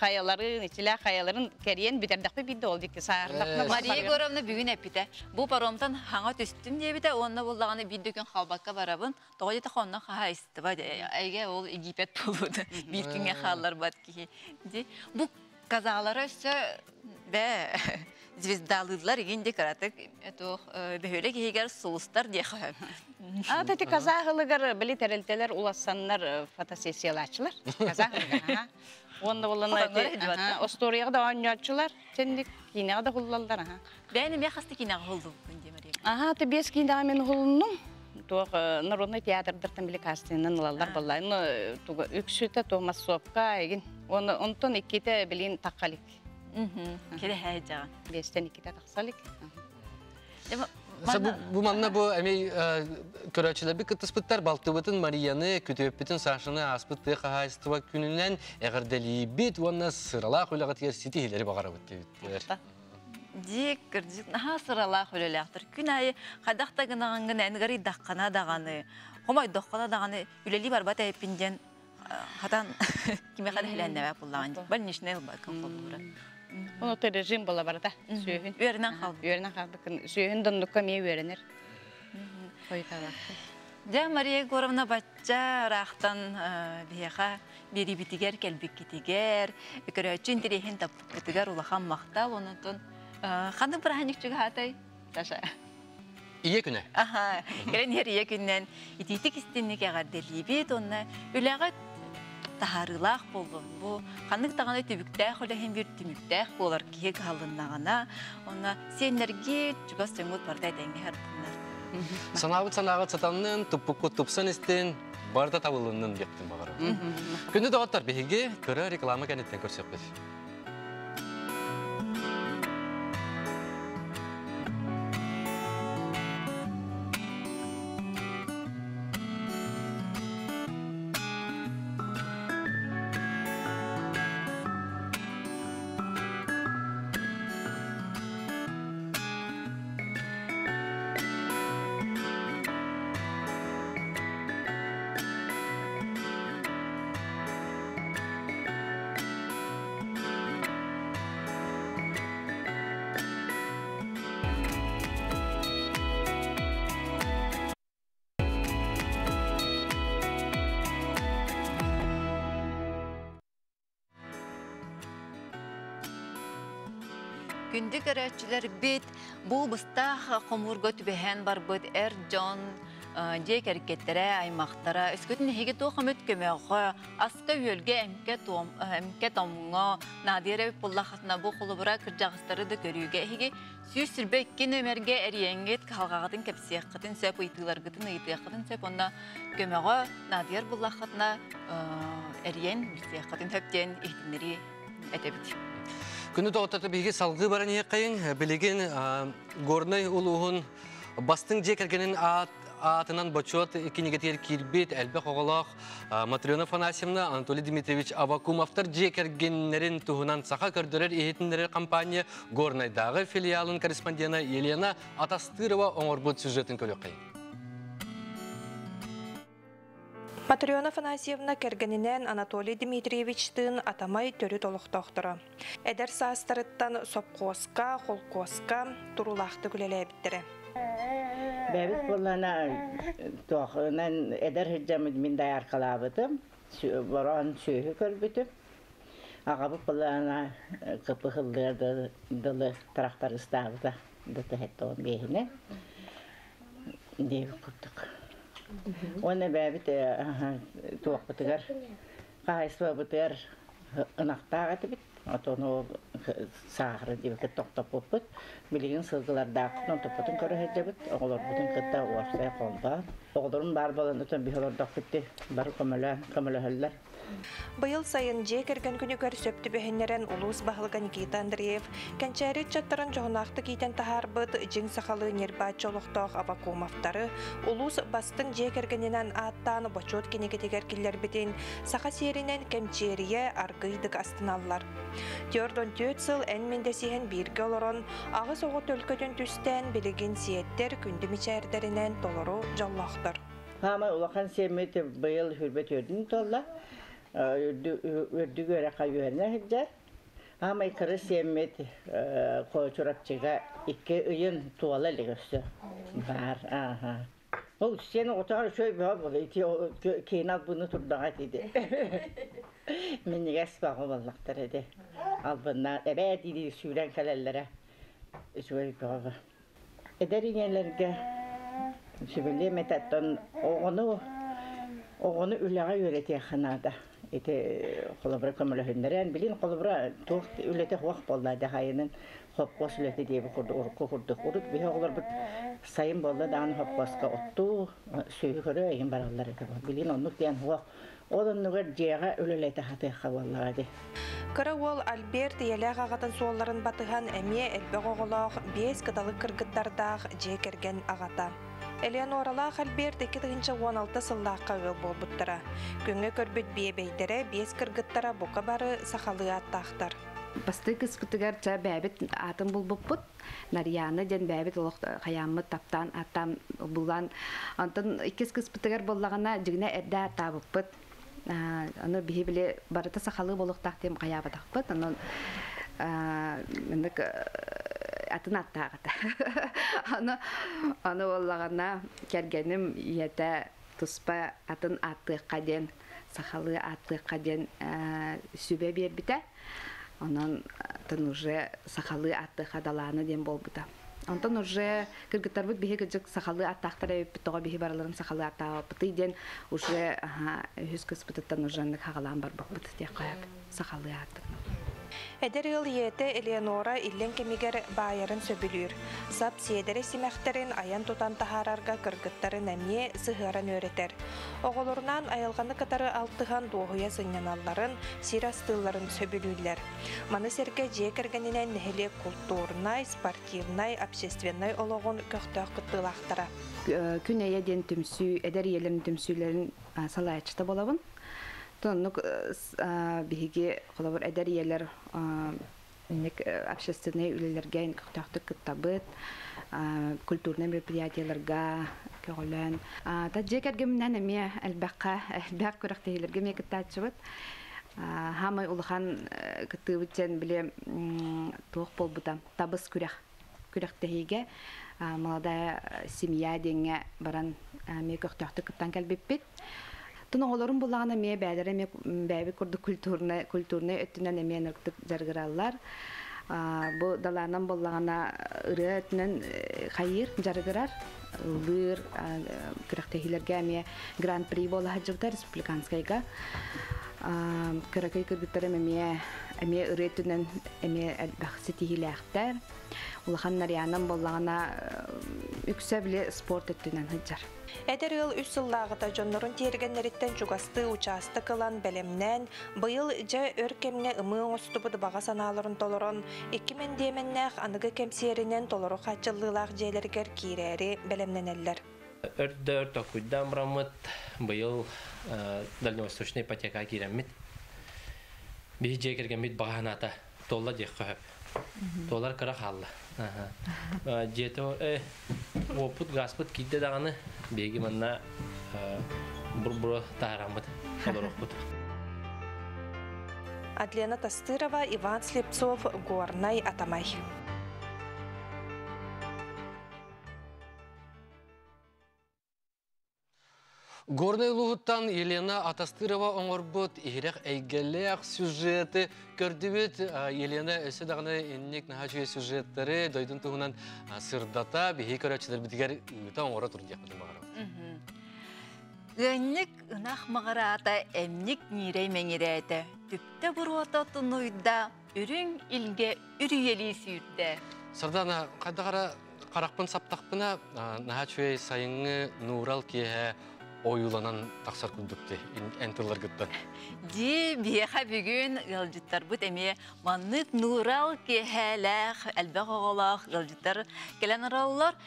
қаяларын, ичілі қаяларын кәріен бітердіқпі бейді ол дейкі сағырлақны. Мария Горовна бүгін әпіті. Бұл паромтан хаңа түстім дебіті, онына болдағаны бейді күн қалбаққа барабын. Тоғы деті қонына қаға істі бады. Әйге ол Египет болуды. Bir күнге қалар бад кейі. Бұл қазағалары өсі бә звездалыдылар егенде қаратық. Бөхөлі кейгер сұлыстар дей қойым. Тәті қазағылығыр білі тәрелтелер улассанлар фотосессиялачылар. Қазағылығыр. Онда боланы осторияғы да ойнатшылар. Тәндік кейінеға да құллалдар. Бәйінім я қасты кейінеға құлды күнде, Мария? Ты бес кейінеға мен құлыным. Народный театрдыртын білі кастинын ұлалар болайын. Үксіті Томас Сопқа еген. Онтон еккеті білін таққалик. Келе хәй жаған. Бестен еккеті тақсалик. Bu manna bu əmey körəçilər bir qıtıspıtlar baltıbıtın Mariyanı, kütüöpbütün saçını aspıttığı qahaystıva günündən əğirdəliyi bit, onunla sıralaq öləğət yer siti hiləri bağara bütdübütlər. Дик, кырдик, наха сыралах үлелектер. Күн айы қадақта гынағанғын әнғари даққана дағаны, қомай доққана дағаны үлелі барбат әйпінден хатан кеме қады хеләннәвә бұллаған. Бұл нешіне ұлбайқын қолуыра. Оны өте режим бола барда, сүйін. Өрінен қалды. Өрінен қалды. Сүйін дұндыққа мей өрінер. Дә Мария Горовна батча рақтан бияға бері бітігер, кәлбік кетігер, көрәтшін терейін таппық кетігер ұлақан мақтал, онытын қанды бұраһаник жүгі хатай, Таша? Ие күні? Керен ер ие күннен ититік істеннік әғарделі бет, онына үләға тахарылақ болды. Бұл қандық тағаны түбіктәқ өләхен бір түміктәқ болар кейек халыннағына, онына сенлерге жүгас сөңгіт бардай дәңге әртінлер. Санағыт сатанның тұппыққы тұпсан істен барда табылынның бектің бағары. Күнді дағаттар бейге көрі реклама кәнеттен көрсек біз. күндік әрәтчілер бет бұл бұстақ қомурға түбәһән бар бұд әр жон дек әрекеттері аймақтара. Үскөтін хеге тоқым өткемеғі асқа өлге әмке томыңа надері бұллақатына бұл қолы бұра кіржағыстары да көріуге хеге сүйір сүрбеккен өмерге әрiyengет қалғағатын кәпсияққатын сөп ұйтыларғытын ұйтияққатын сөп онна көмеға надер бұллақатына әриен білсияққатын төптен ехтінері әтебіт. Күні тоғыттаты бейге салғы баран еққайын, білеген горнай ұлуғын бастың жек әргенін атынан бочот кинегетер кирбет әлбек оғылақ Матриона Фанасьевна, Анатолий Дмитриевич Авакумовтар жек әргенлерін туғынан сақа көрдірер ехетіндері компания горнайдағы филиалын корреспондена Елена Атастырова оңырбұд сюжетін көлі қайын. Матриона Фанасьевна кергенинен Анатолий Дмитриевичтин атамай төрү толуктоктуру. Эдер саастарыттан сопкоска, холкоска турулақты күлелебиттири. Бәбіт болана тоқынан эдер хиджамид миндай арқалабытым, боран сүйі көрбітім. Ағабы болана қыпы қылдырды дылы тарақтар ұстағыда дұты хетті он бейіне. Дейбі құрдық. Оны бәбіт туақ бұтығар, қайсы бұтығар ынақтағы бит. Атону сағыры дебекет тоқтап бұппыт. Білеген сылғылардағы құтын тұппытын көрі әджебіт. Оғылар бұтын қытта уақсай қолба. Оғыларын бар болан өтін бейхолардақ бітті. Бар көмілі хөллер. Быйыл сайын же керген күнігер сөпті бөхеннерен улус бағылға Никита Андреев, кәнчәрі чаттарын жоғынақты кейтен тахарбыт жың сақалы нербат жолықтақ Авакумовтары, улус бастың же кергенінен аттаны бочот кенегетегер келер бітін сақа серінен кәмчерие аргыйдық астыналар. Тёрдон төт сыл әнмендесіген бірге олырын, ағыз оғы төлкөтін түстен білеген сиеттер күнді мечәрдерінен толыру жоллақтыр. Хама улахан семеті быйыл хүрбет өрдің толла. Үрді көрі қайуәріне хиджар. Амай кыры семет қойчурапчыға икі үйін туалы лігісі бар. Ол сені отағыр шөй бар болды, кейін ал бұны тұрдаға дейді. Мен неге спағы болмақтар еді. Ал бұнна әбә дейді сүйрен кәлелері шөй бар. Эдер иңелерге сөбілі метаттан оғыны үліға өрете қанада. Ете қолыбыра көмілі хүндерен білін қолыбыра тоқ үлеті қуақ болды қайының қопқос үлеті дейбі құрдық ұрып бейі олар бұд сайын болды дағын қопқосқа отту сөйі көрі әйін баралар еді бұл білін онық дейін қуақ олынығыр жеға үлелеті қатыққа боллаға де. Кыра ол Альберт елек ағатын суоларын батыған әме әлбек оғылақ 5 кыталы кыргыттардағы же керген ағата. Элеоноралақ Альберт 2016 сыллаққа өл болбуттыра. Күңі көрбіт бейбейдері 5 кыргыттара бұқа бары сақалы аттақтар. Басты кыспытыгар ча бәбіт атын бұл бұппыт. Нарияны ден бәбіт олық қаямы таптан аттан бұлан. Антын 2 кыспытыгар боллағына жігіне әрді атта бұппыт. Аны бейі біле барыта сақалы болықтақ дем қаябы тақпыт. Атын аттағыда. Аны олағана кергенім ета тұспа атын аттыққа ден, сақалы аттыққа ден сүбе бербіті. Онан атын уже сақалы аттыққа даланы ден болбыта. Онтан уже кіргіттар бұд бейі күджік сақалы аттақтар өйіппіт, тоға бейі бараларын сақалы аттаға бұты ден уже үз кіспітіттен уже қағалан бар бұппыт де қойып сақалы аттық. Эдер ыл ете Элеонора иллен кемигер байырын сөбүлүр. Сап седері симәхтерин аян тутан тахарарга кыргыттарын әме сыхыран өретер. Оғылырынан айылғаны кытары алтыған доғуя сыңяналарын, сирастыларын сөбүлүлер. Маны серге же кергенинен нехеле культурнай, спортивнай, общественнай олығын көқтөк кыттылақтара. Күн әйеден түмсүй, эдер елерін түмсүйлерін салайчыта болабын. Тоннук биһиги холобор эдер елер общественный үлелерге көктөктүк кыттабыт, культурный мероприятияларга көгөлөн. Та жекерге менен эме элбек көрөктейлерге ме кыттачыбыт. Хамай улахан кыттыбытен биле туох болбута табыс күрөктеге молодая семья денге баран ме көктөктүк кыттан келбеппит. Тонолорун буллагана ме бәдәре ме бәби курды культурный өттүнөн эме нөктүк жаргыраллар. Бу даланан боллагана ырытнын хайыр жарыгырар лыр кырактахилерге аме гран-при бола хаджыгда республиканскайга кыракай кыргыттары эме ырытнын эме бахситихилэхтер улахан нариянан боллагана үксәбле спорт өттүнөн хаджар. Эдер ыл 3 сыллағыта жоннорун тергеннеріттен чугасты участы кылан бәлемнен, бұйыл жа өркемне ымы оңыстыбыды баға саналарын толорон, 2000 деменнәқ анығы кемсерінен толору қатчылылақ жайлергер кейрәрі бәлемнен әллер. Өрді окуйдан бұрамыд, бұйыл дальневосточный ипотека кейреммит. Бейі жекергенмит бағаната толла жек қөп. Толар кыра қалды. Жеті опыт, гаспыт кейді дағаны беги манна бур-буру тағарамыд. Адлена Тастырова, Иван Слепцов, Горнай, Атамай. Горный лугуттан Елена Атастырова оңорбут ирек әйгелек сюжеты көрдүбүт. Елена өсі дағына еннек нахачуе сюжеттері дойдун туғынан сырдата бейі көрәтшілер бітігер үті оңора тұрды яқыды мағарам. Гөннік ынақ мағарата әмнік нирей мәңірәді. Түпті бұруата тұнуйда үрің илге үрүйелі сүйірді. Сырдана қайдағара қарақпын саптақпына нахачуе сайыңы Нурал кеге ойуланан тақсар күлдікті, әнтілер күтті. Ди бияға бүгін ғалжыттар бұд әме маннық Нурал кехәләқ, әлбәқ оғалақ ғалжыттар келен араулар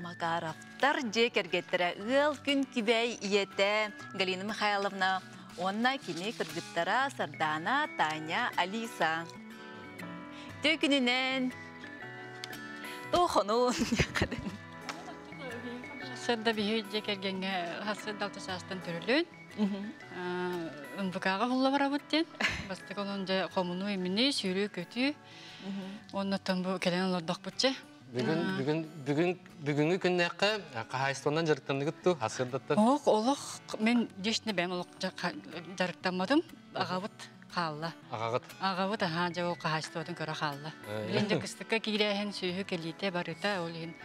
мағарафтар же кергеттірі ғал күн күбәй иеті Галина Михайловна, онна кені кіргіттара Сардана, Таня, Алиса. Төкінінен тоқынуын яқадын. Сырда бейі жекергенге хасы далты састан түрілін. Үнбікаға ғылла бара бұттен. Бастық оның қомыну еміне сүйрі көті. Оннаттан бұл келен олардақ бұтче. Бүгінгі күннәқі қағайстондан жарықтанды күтті, асырдаттан? Олық, мен дешіне бәйім олық жарықтанмадым. Ағабыт қалла. Ағабыт жауы қағайстондан көрі қалла. Білінде күстікке кейләйін сүйі келейте барыта олығын.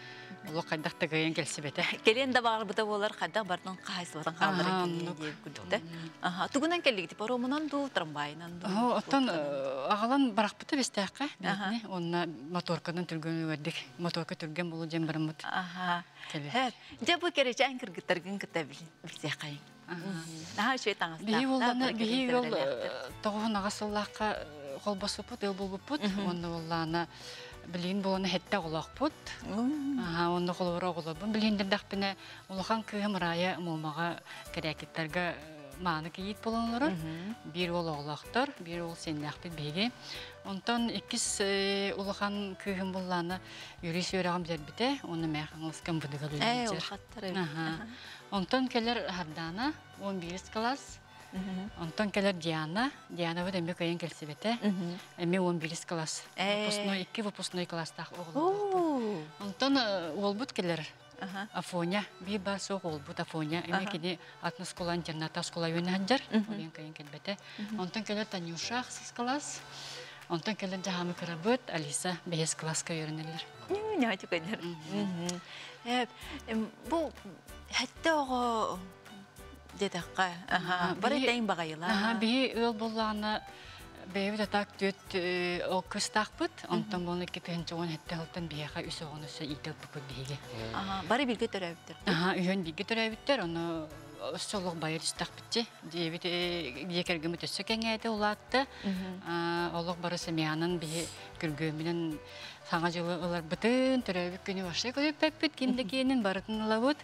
Олық қайдақ тағайын келсі бәті. Келен де бағыр бұта олар қайдақ бардың қағайсылатын қалдыры келейін деп күлдікті. Түгінен келдікті, паромынан ду, трамвайынан ду. Оттан ағалан барақ бұта бестәққа. Онына моторкадан түргені өрдік. Моторка түрген болу жем барымыд. Де бұл керечі ән кіргіттірген күтті білсеқайын. Наға шөй таңыстақ. Бейі ол тоғын ағасыллаққа қол басып бұд, ел бұл бұд. Оны олағына білейін боланы хетті олақ бұд. Оны қолуыра олабын. Білейіндердіқпіне олақан күйім райы мұлмаға кәрәкеттерге маны кейет боланлары. Bir ол олақтар, bir ол сеннәқ бет бейге. Онтан ikis олақан күйім боланы үрес өрағым жербіте, оны мәқіңізген бұдыға дөйдер. Онтан келер Хардана, 11 класс. Онтан келер Диана бұд әмбек айын келсі беті. Әме 11 класс. 2 выпускной класстақ оғылы. Онтан ол бұд келер Афоня. Bir бар соқ ол бұд Афоня. Әме кені атны скола интерната скола өйін әнжар. Олен кайын келбеті. Онтан келер Танюша 6 класс. Онтан келер жағамы кірі бұд Алиса 5 классқа өрінелер. Не айту көндер. Бұл әтті оғы дедаққа, бары дәйін бағайыла. Бейі өл болағына бейі датақ дөт күстақ бұд, онтан болны кепенші оң әтті ғылтын бейіға үсі оғын үсі иділ бүкіл бейге. Бары білге төрәбіттір? Үйен білге төрәбіттір, оны солық байыр үстақ бітті. Дейбіт екергімі төсі кәңәйді олатты. Олық бары семиянын бейі күргөмінен саңа жылы олар бұтын төрәбік күні башы көріп бәппіт кенді кейінін барытын ұлабыд.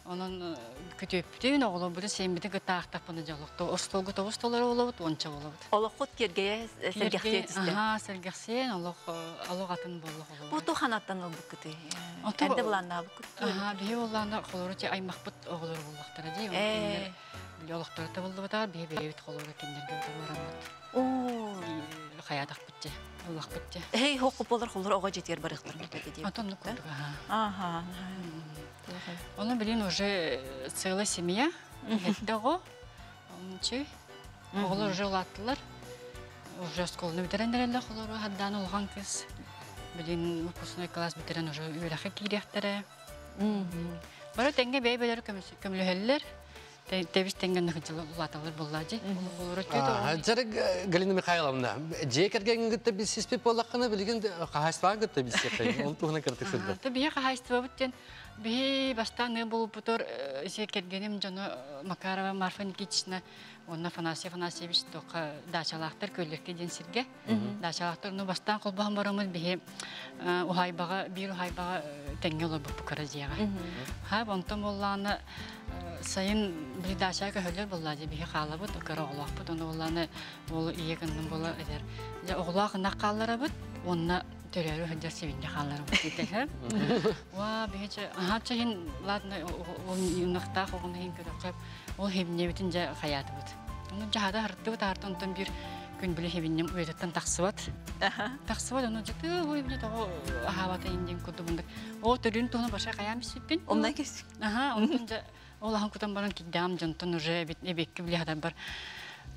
Onun kütüptüğün oğlu burada sembide gıtağıqtaq bunu jalıqtı. Ostolgu toğustolları olabıd, onça olabıd. Olaq qot kergeye sergəxsiyə tüstü? Aha, sergəxsiyə, olaq atın bolluq olabıd. Bu tuğanattan ol bu kütü? Əldə bulanna bu kütü? Aha, bihi olanlar qoluru ki aymaq bıd oğulur bollaqtara deyim. Bili olaqtara da bollu bıdar, bihi beyevit qoluru kendirge oğuramıd. Xayadaq bıdca, olaq bıdca. Hey, hoqub olur qoluru oğa jeter barıqtırın dedi. Atonlu kurduk, aha. Onu bilin уже целая семья. Этого он че? Оғылы уже ұлаттылар. уже школны битерендерелле холору хаддан улган кыз. Билин выпускной класс битерен уже үйрәхе кирехтере. Бары тәңге бәйбеләр көмлөһәлләр. Тебис тәңгән хыҗылы улаталар буллади. Холору төтө. Жарык Галина Михайловна, жекерген гытта biz сиспе болакны билген кахастан гытта biz сепе. Он тугына кертик сылды. Табия кахаства буттен би бастаны бул бутор жекергенем жана Макарова Марфа Никитична онна Фанасьевич тока дачалактар көллөркө денсирге. Дачалактар ну бастан колбан барамыз би ухайбага бир ухайбага тәңге олор бу каражыга. Ха бонтон болланы сайын бир дачага хөлөр боллады би халабы токара олакпы тону болланы ол иегенден бола эдер. Я оглак накаллары бут онна төрөрү хәҗәр севинде халлары бит. Ва бече хачын ладно ол юнакта хогын хин көдөкөп ол хемне бүтүн жа хаяты бут. Уну жада хартты тартынтын бир күн биле хевиннем уйдаттан таксыбат. Таксыбат уну жыты уйбне того хавата инден кудумундак. О төрүн туна баша каям сиппин. Ондан кес. Ондан жа олахан кутан баран киддам жонтон уже бит эбекке биле хада бар.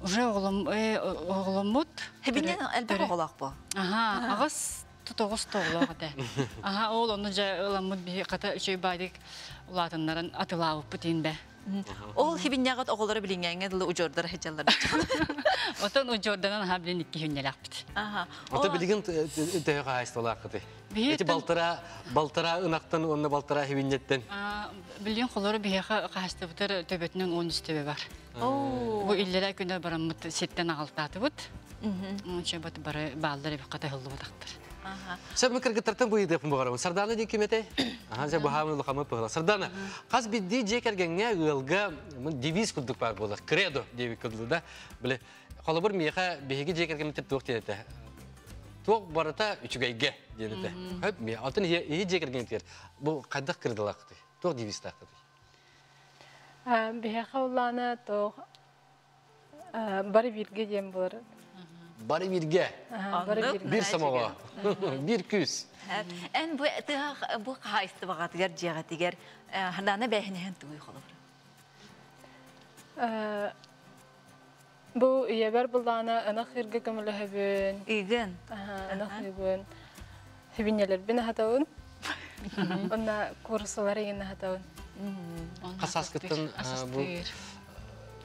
Уже оголомут. Хебинен албак оголак бу. Агас тутогос тогологода. Ол ону жа ламут би ката үчөй байдык улатыннарын атылабып бутинбе. Ол хибиннягат оголары билингенге дылы ужордар хеҗаллар. Отон ужордан хаблен икки хүннелак бит. Ото билген тәйга айсталакты. Эти балтара ынактан онны балтара хибиннеттен. Билген холору бияха кастыбытыр төбөтүнөн 10 төбө бар. Бу иллерэ күнө барамыт сеттен агалтаты бут. Онча бат бары баалдары ката хылды батактыр. Sen mi kırgıtırtın bu yedefin bu arada? Sardana diye kimete? Sen bu hamile lokamı pıhla. Sardana, kas bir DJ kergenge ılga deviz kurduk var bolar. Credo diye bir kudlu da. Böyle kalabur miyaha bihigi DJ kergenge tip tuğ diye de. Tuğ barata üçügeyge diye de. Hep mi? Altın iyi DJ kergenge diyor. Bu kadar kırdılaktı. Tuğ deviz taktı. Bihaha olana tuğ bari virge diyem bolar. Bari virge. Bir samava. Bir küs. En bu hayıstı bağatıgar, ciğatigar, hardana bəyinehen tuğuy olur. Bu yeber bulana ana xirge kömülü hebün. İgin. Ana hebün. Hebinyeler bine hatavun. Ona kursuları yine hatavun. Kasas kıtın bu...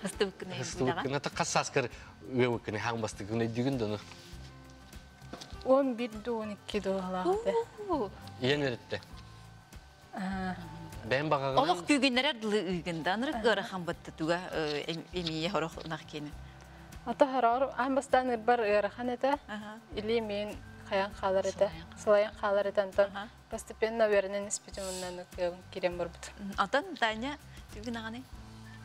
Hıstıvıkkını. Nata kasas kır üyevıkkını hang bastıkkını düğün dönü. 11-12 doğalaktı. İyen veritti. Ben bakağım... Olaq gügünlər dılı ügündanır, qaraxan battı tuğa emiye horaq naqkeni. Ata harar, an bastan irbar qaraxan ete, ili men xayan xalar ete, sılayan xalar etenton, постепенно вернен испитимунdan kirem barbut. Atan tanya, gügün ağanı?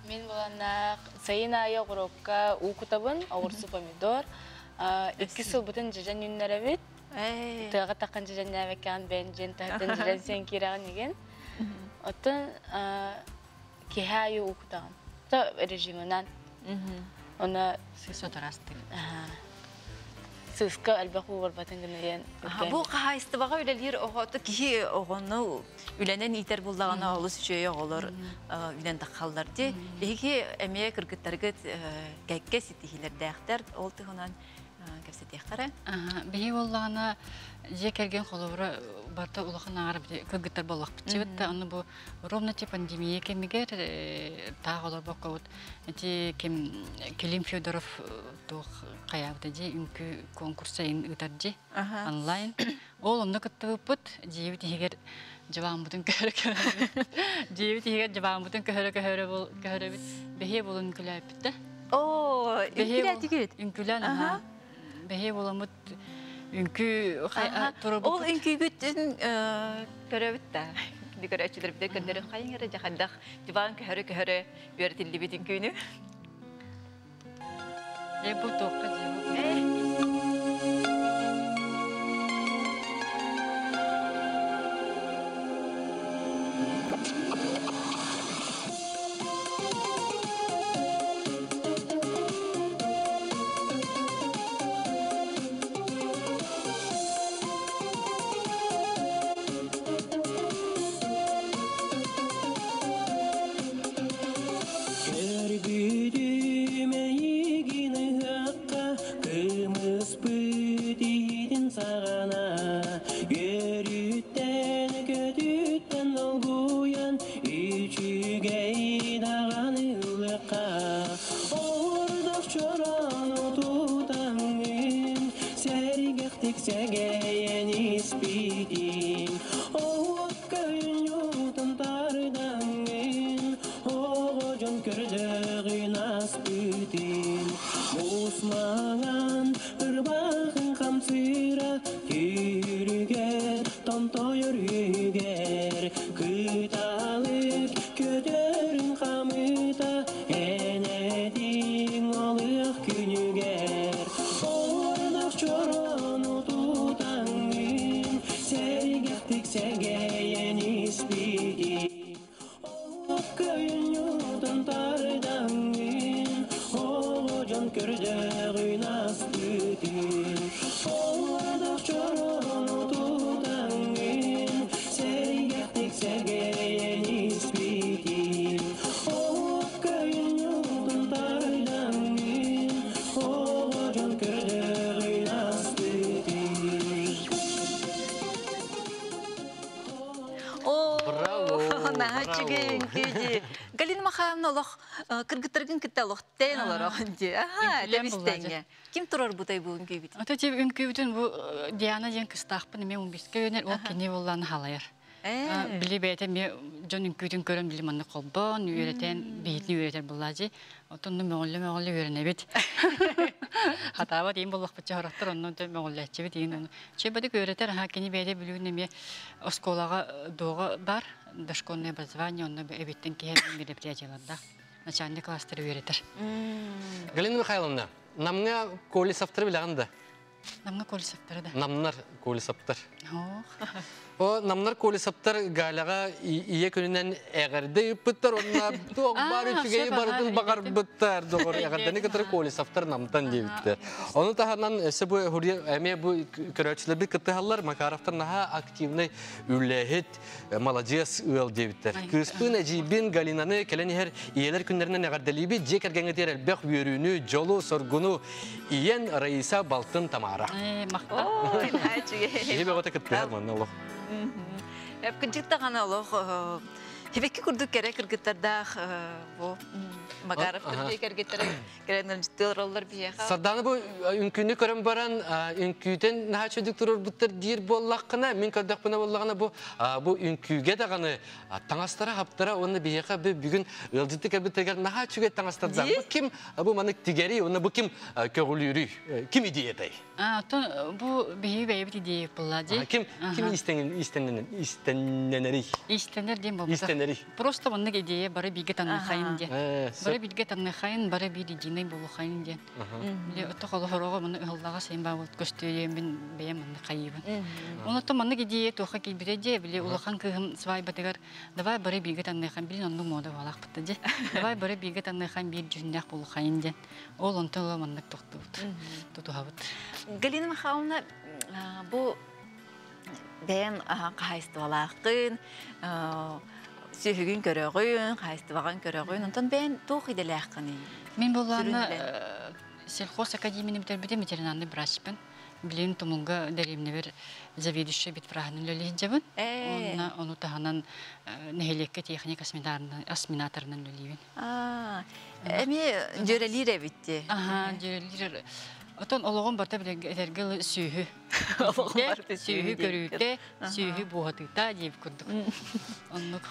Men bolana sayın aya qurokka u kutabın, ağırsı pomidor, 2 yıl bütün jajan yünlere bit. Tağa taqan jajan navekan benjen tahtan jajan sen kirağın igen. Otun kihayu u kutabın. Ta rejiminden. Ona sotarastı. Sıska albaqu varbatın gınayan. Bu qahayıstı bağa ülelir oğatu ki oğunu ülenen iter buldağına olus şöyle olur ülen taqallar diye. Peki emeğe kırgıtlargıt gəkke sitihiler dəyəxtər oltuğunan köpsetiqtara. Bihi bollağına jekergen xolubura barta ulaqın ağır kırgıtlar bollaq bitçibit de onu bu ровно пандемия кемигер тағылар бақауыт. Кем Келим Федоров туқ қаябды же үнкі конкурсайын ұтарды онлайн. Ол оны күтті бұппыт, жейбіт егер жабағымбытын көхірі біт. Бехе болу үнкілі әпітті. О, үнкілі әтігет? Үнкілі әні. Бехе болу Ünkü turubuk. Ol ünkü güttün köröbütte. Dikör açılır bir de köndürü kayın yere jahandak. Civan köhörü üretildi bütün günü. Bu toqqa Yürügey dağan ılıqa Ordak çoran otutangın Sergektik segeyen ispidim Oğuk köyün yutun tardangın Oğucun kördüğün aspüdin Osmağan ırbağın kamsıra Yürüger tontoyor yüger Kıtalık ködörün kamıta Enedin oluyor günüger Ordak çoronu tutangın Sergektik segeyen ispidim Oğuk köyün yutun tardangın Oğucun kördüğün aspüdün Ordak çoronu tutangın Sergektik segeyen ispidim Oğuk köyün yutun tardangın Oğucun kördüğün aspüdün Bravo. Нахачыгын күйді. Галина Махайловна олақ кыргыттыргын кітті олақтен олар оғынды. Ләбістенге. Ким тұрар бұтай бұғын күйбіт? Ата жеп үн күйбітін бұл Диана жен кыстақпын, мен 15-ке өнер, ол кені болланы халайыр. Білі бәйті мен жон үн күйдің көрін білім анны қолбын, үйретен, бейтін үйретер бұллажы. Отынны мәғолі өріне бет. Хатаба дейін боллақ бұтча хорақтыр, онын мәғолі әтчі бет дейін. Чебадық үйретер, кені бәйті білуіне мен осколаға доғы бар, дошкольное образование, онны әбеттен кейін мероприятияларда. Начальный кластер үйретер. Галина Михайловна, намға колесаптыр білағында? Намға колесаптыр, да. Намнар колесаптыр. O namlar kolisaptar galaga iye könünden eğerde yıpıttar onunla doğbar üçügeyi barıdın bakar bıttar doğru eğerde ne kadar kolisaptar namdan diyebilir. Onu tahanan ese bu huriye emeğe bu köröçler bir kıtıhallar makaraftar naha aktivne üllehet malaciyas ııl diyebilir. Kıspın ecibin galinanı keleni her iyeler günlerinden eğerdeliği ceker gengetir elbek yürünü, jolu, sorgunu iyen reisa baltın tamara. Makta. İyi bir oda kıtıhal manna Allah. Hep kıncıkta kan Allah. Hepeki kurduk kere kırgıtlarda bu magaraftar diye kırgıtlara kerenler ciddi roller bir yaha. Saddana bu ünkünü körüm baran ünküden naha çödük durur bıttır diğer bollaqına min kördük buna bollaqına bu ünküge de kanı tanastara haptara onu bir yaha bugün ılcıttık abi teger naha çöge tanastardan. Bu kim bu manık tigeri onu bu kim köğülürü kim idiyetay? Bu bir beybi diye bulladı. Kim isteneneri? İstenir diyeyim bu. İsteneri. Просто onun ideye bari bilgi tanıxayın diye. Bari bilgi tanıxayın, bari bir dinay buluxayın diye. Bile otoqalı horoğa bunu hıllağa sen bağlı göstereyim ben beyem onu kayıbın. Onu da onun ideye toxa ki bir diye bile ulaqan kığım svay batıgar. Davay bari bilgi tanıxayın bilin onun moda valaq bitti diye. Davay bari bilgi tanıxayın bir cünnek buluxayın diye. Ol onu da manlık toxtu. Tutuhavut. Galina Mihайловна bu ben qayıstvalaqın sühügün körögün, qayıstvagan körögün, ondan ben toq ideleqini. Men bollarni Сельхоз академияны бітірбеден ветеринарный врачпын. Билен тумунга дәремне бер заведующий бит прагын лөлейджебен. Оны таханан нехелекке техник осминаторынан лөлейбен. Эми жөрелире битти. Жөрелире. Отон олоғын барта білен этергел сүйі. Сүйі көрүйді, сүйі буғатыта деп күрдік. Онлық.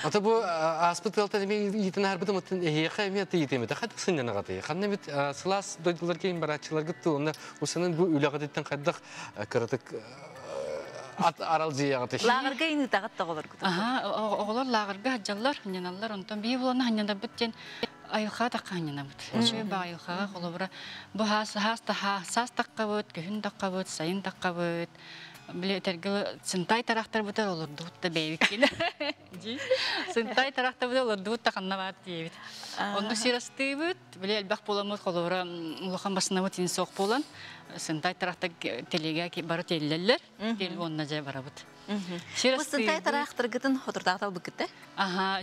Ата bu аспиталда мен итен әрбір мытын eheyqa emiyatı yitemedi. Hadi sınırına qatı. Qanna bit sılas doydular keyin baratçılar gitti. Onda usanın bu ülaqadetten qaddaq qırdık aral ziyağı teşi. Lağırga ini taqat oğlar kutu. Oğlar lağırga hacallar, hanyanallar ondan bir bulana hanyanda bitten ayılqa taqanyana bit. Şöyle ayılqa qolabra bu has taqabıt, gühün taqabıt, sayın taqabıt. Bile tergil sentay taraftar butar olur dutta beyvikine. Sentay taraftar butar olur dutta kanna var diye. Onu sırastı bit. Bile elbak polamut kolora ulakan basına bit insok polan. Sentay taraftar telega ki barı telleller. Tel onna jay barabut. Bu sentay taraftar gittin hodurdağda bu gitti? Aha,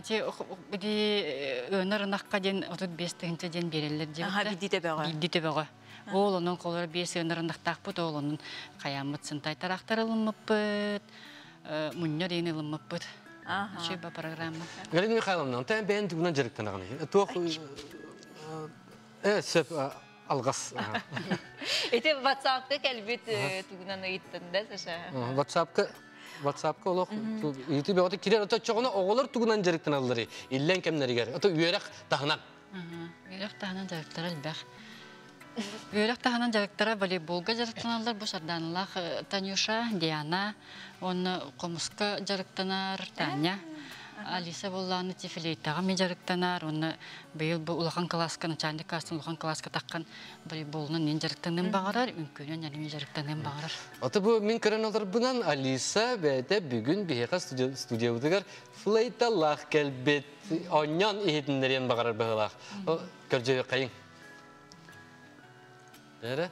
bir de önarınak kadın 35 tığınca den beriller diye. Aha, bidite beğe. Bidite beğe. Oğlunun kolları bir sığınırındaq taqpıt, oğlunun qayamıt sıntai taraqtar ılınmıppıt, munyo deyin ılınmıppıt. Шеба программа. Галина Михайловна, тән бәйін түгінен жеріктен ағаны. Тоқ сөп алғас. Эти WhatsApp-ка кәлбет тугунан ыйттында саша. WhatsApp-ка олық. Үйті бәғаты керер өті чоғына оғылар түгінен жеріктен алылары. Иллен кәмнәрігер. Өті үйерек тағынан. Үйерек тағынан жарықтар әлбәқ. Үйерек тағынан жарықтара волейболға жарықтан алылар. Бұл сарданылақ Танюша, Диана, оны қомысқа жарықтанар Таня. Алиса болланы тифилейттаға мен жарықтанар. Оны бейіл бұл ұлақан класска, начальник классын ұлақан класска таққан волейболынан мен жарықтанын бағарар, үнкөнен әлі мен жарықтанын бағарар. Оты бұл мен көрін олар бұнан Алиса бәді бүгін бейіға студия өтігер флейталақ кәлбет, оньян ехетіндерен бағарар бағалақ. Көржеуі қайын. Дәрі?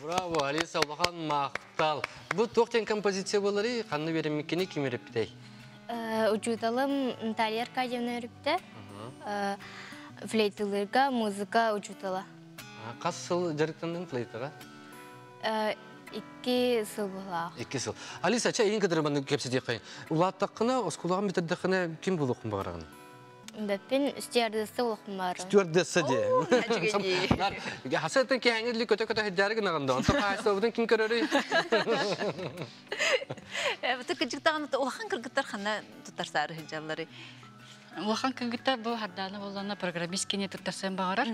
Bravo, Alisa, Allah'ın maqtal. Bu toqten kompozisiya bolary, qanday beремеккени kim beripdi? Учуталым Наталья Аркадьевна өрүптө. Флейталарга музыка учутала. Qas yıl jarıktandın fleytaga? 2 yıl bola. 2 yıl. Alisa, çay eň kadar bana kepsidi qay. Ulataqına, oskulagan bitirdiqine kim buluqun bagran? Ben stewardessa olaqım var. Stewardessa de. Hasatan ki hangirli kötü hecjarı gınağında. Onta qaysa odan kim körörü? Bu küçükten olahan kırgıtlar xana tutarsar hecjarları. Улахан кыгыта бу харданы боллана программист кене туттарсан багарар.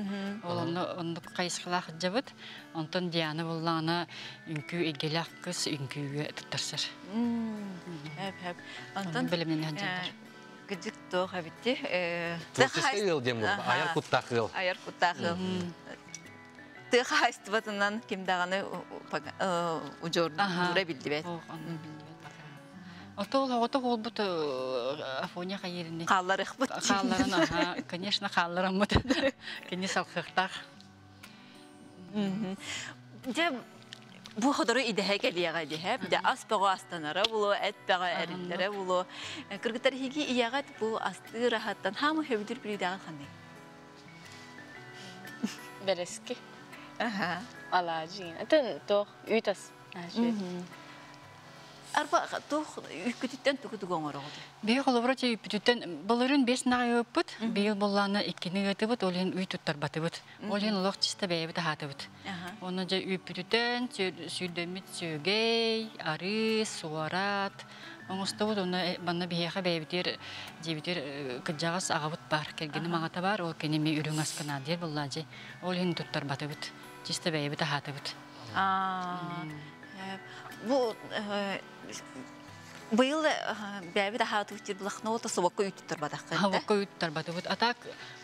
Onu кайсылах жабыт. Онтон Диана боллана үнкү эгелак кыз үнкүгө туттарсар. Хеп. Онтон билимнен ханжар. Gıcık doğ habitti. Tırkısı yıl diyeyim bu. Ayar kuttağıl. Ayar kuttağıl. Tığı haystıvatından kim dağını durabildi bet. Oto olbut Afonya hayırını. Qallarıq bu. Qalların, aha. Конечно, qallarım bu. Kene salqıqtaq. Bu kadar idehe geliyor hep de aspağı astanara bulu, etpağı erinlere bulu. Kırgıtlar higi iyagat bu astı rahattan hamı hevdir bir daha kanı. Bereski. Alacın. Eten to ütas. Arba to ükütütten tukutu oldu. Bir kolaborasyon yapıtın balırın 5 naya yapıt, bir ballarına ikini yapıt, olin üy tutar batıbıt, olin Allah çiste beybi de hatıbıt. Onunca yapıtın sürdemit sügey, arı, suarat, onustabut ona bana bir heka beybitir, cebitir kıcağız ağabıt var, kelgeni mağata var, o kenimi ürün askına der ballarca, olin tutar batıbıt, çiste beybi de hatıbıt. Bu bu yıl beybi daha tutar bulakna olta sobakka ütütür badak. Sobakka ütütür badak. Atak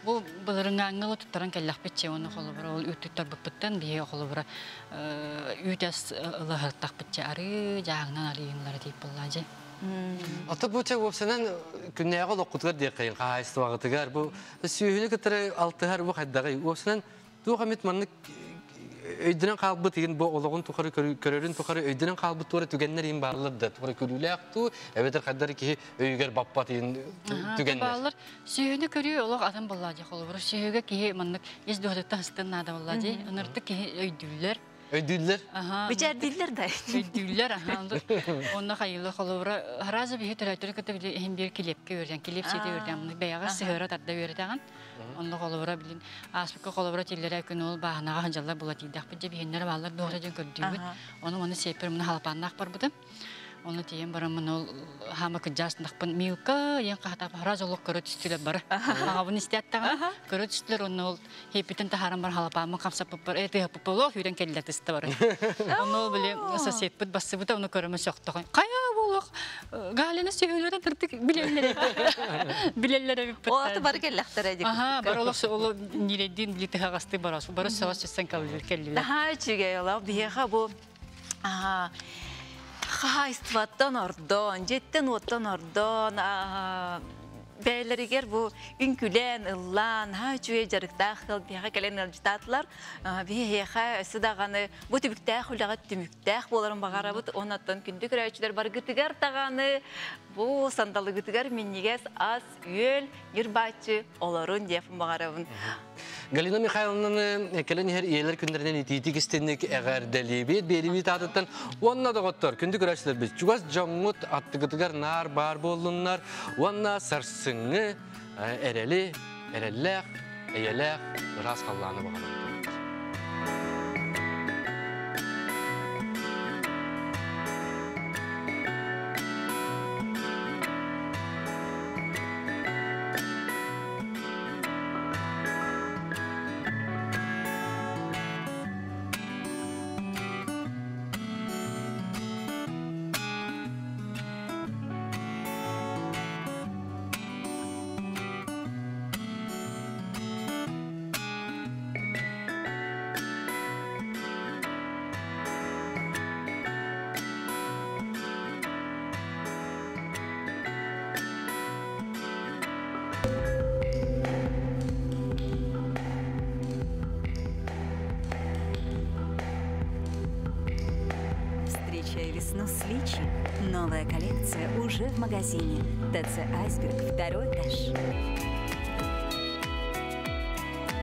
bu balırın angalı tuttaran kellak bitçe onu kolubra ol ütütür bıpıttan biye kolubra ütes ılahırtak bitçe arı jağından arıyınlar deyip bullaca. Ata bu çek opsiyonan günneğe lokutgar diye kayın kahayıstı vakitıgar bu süyühünü kıtırı altıhar bu kaddağı opsiyonan tuğamet manlık öydünen kalbı tegen bu oloğun tukarı körörün tukarı öydünen kalbı tuğra tügenlerin barlardı. Tuğra körüyle aktı. Evet kadar ki öyger bappa tegen tügenler. Bağlar süyüğünü körüyor oloğ adam bollacak olur. Süyüğe ki manlık iz doğdukta hastın nada bollacak. Onlarda ki öydüller. Öydüller? Biçer diller de. Öydüller aha. Onda hayırlı olur. Harazı bir literatürü katı hem bir kilepke öğren. Kilepsiyede öğren. Beyağı sıhıra tadı öğren. Onda kolubra bilin. Aslında kolubra tillere gün ol bağına hancalar bulatıydı. Bize bir hinler bağlar doğruca gördüğümüz. Onu sepir halapannak var budur. Onu diyeyim baramın ol hama kıcasındak pun milka yang kahta haraz oluk körüt üstüler bar. Ağabın isteyatta körüt üstüler onu ol hepitin taharam bar halapanmak kamsa pupur eti hapupulu hüren kellet isti var. Onu bile sepir bası buta onu körümüz yoktu. Kaya bulu олох галена сөйлөрө тыртык билеллер бип. О, аты бар келләхтәр әдик. Ага, бар олох ол ниледин билете хагасты барас. Барас савас честен калыр келлилер. Ага, чиге яла бияха бу. Ага. Хайстваттан ордон, жеттен оттан ордон, бәйләргер бу үнкүлән, ыллан, чуе жарыктах кыл бияха келен алҗитатлар, бияха сыдаганы бу түбүктәх улага түмүктәх боларын багарабыт, онаттан күндүк рәүчүләр бар гытыгар таганы, бу сандалы гытыгар миннигес ас үел, йырбачы, оларын дефин багарабын. Галина Михайловнаны келен her иелер күндерден ититик истенник әгәр дәлибет берибит атыттан онна да готтор күндүк көрәчләр без чугас жаңгыт аттыгытыгар нар бар болуннар онна сарсыңы эрели эрелләк әйеләк рас халланы багалар. Встречай весну с Личи. Новая коллекция уже в магазине. ТЦ «Айсберг», 2-й этаж.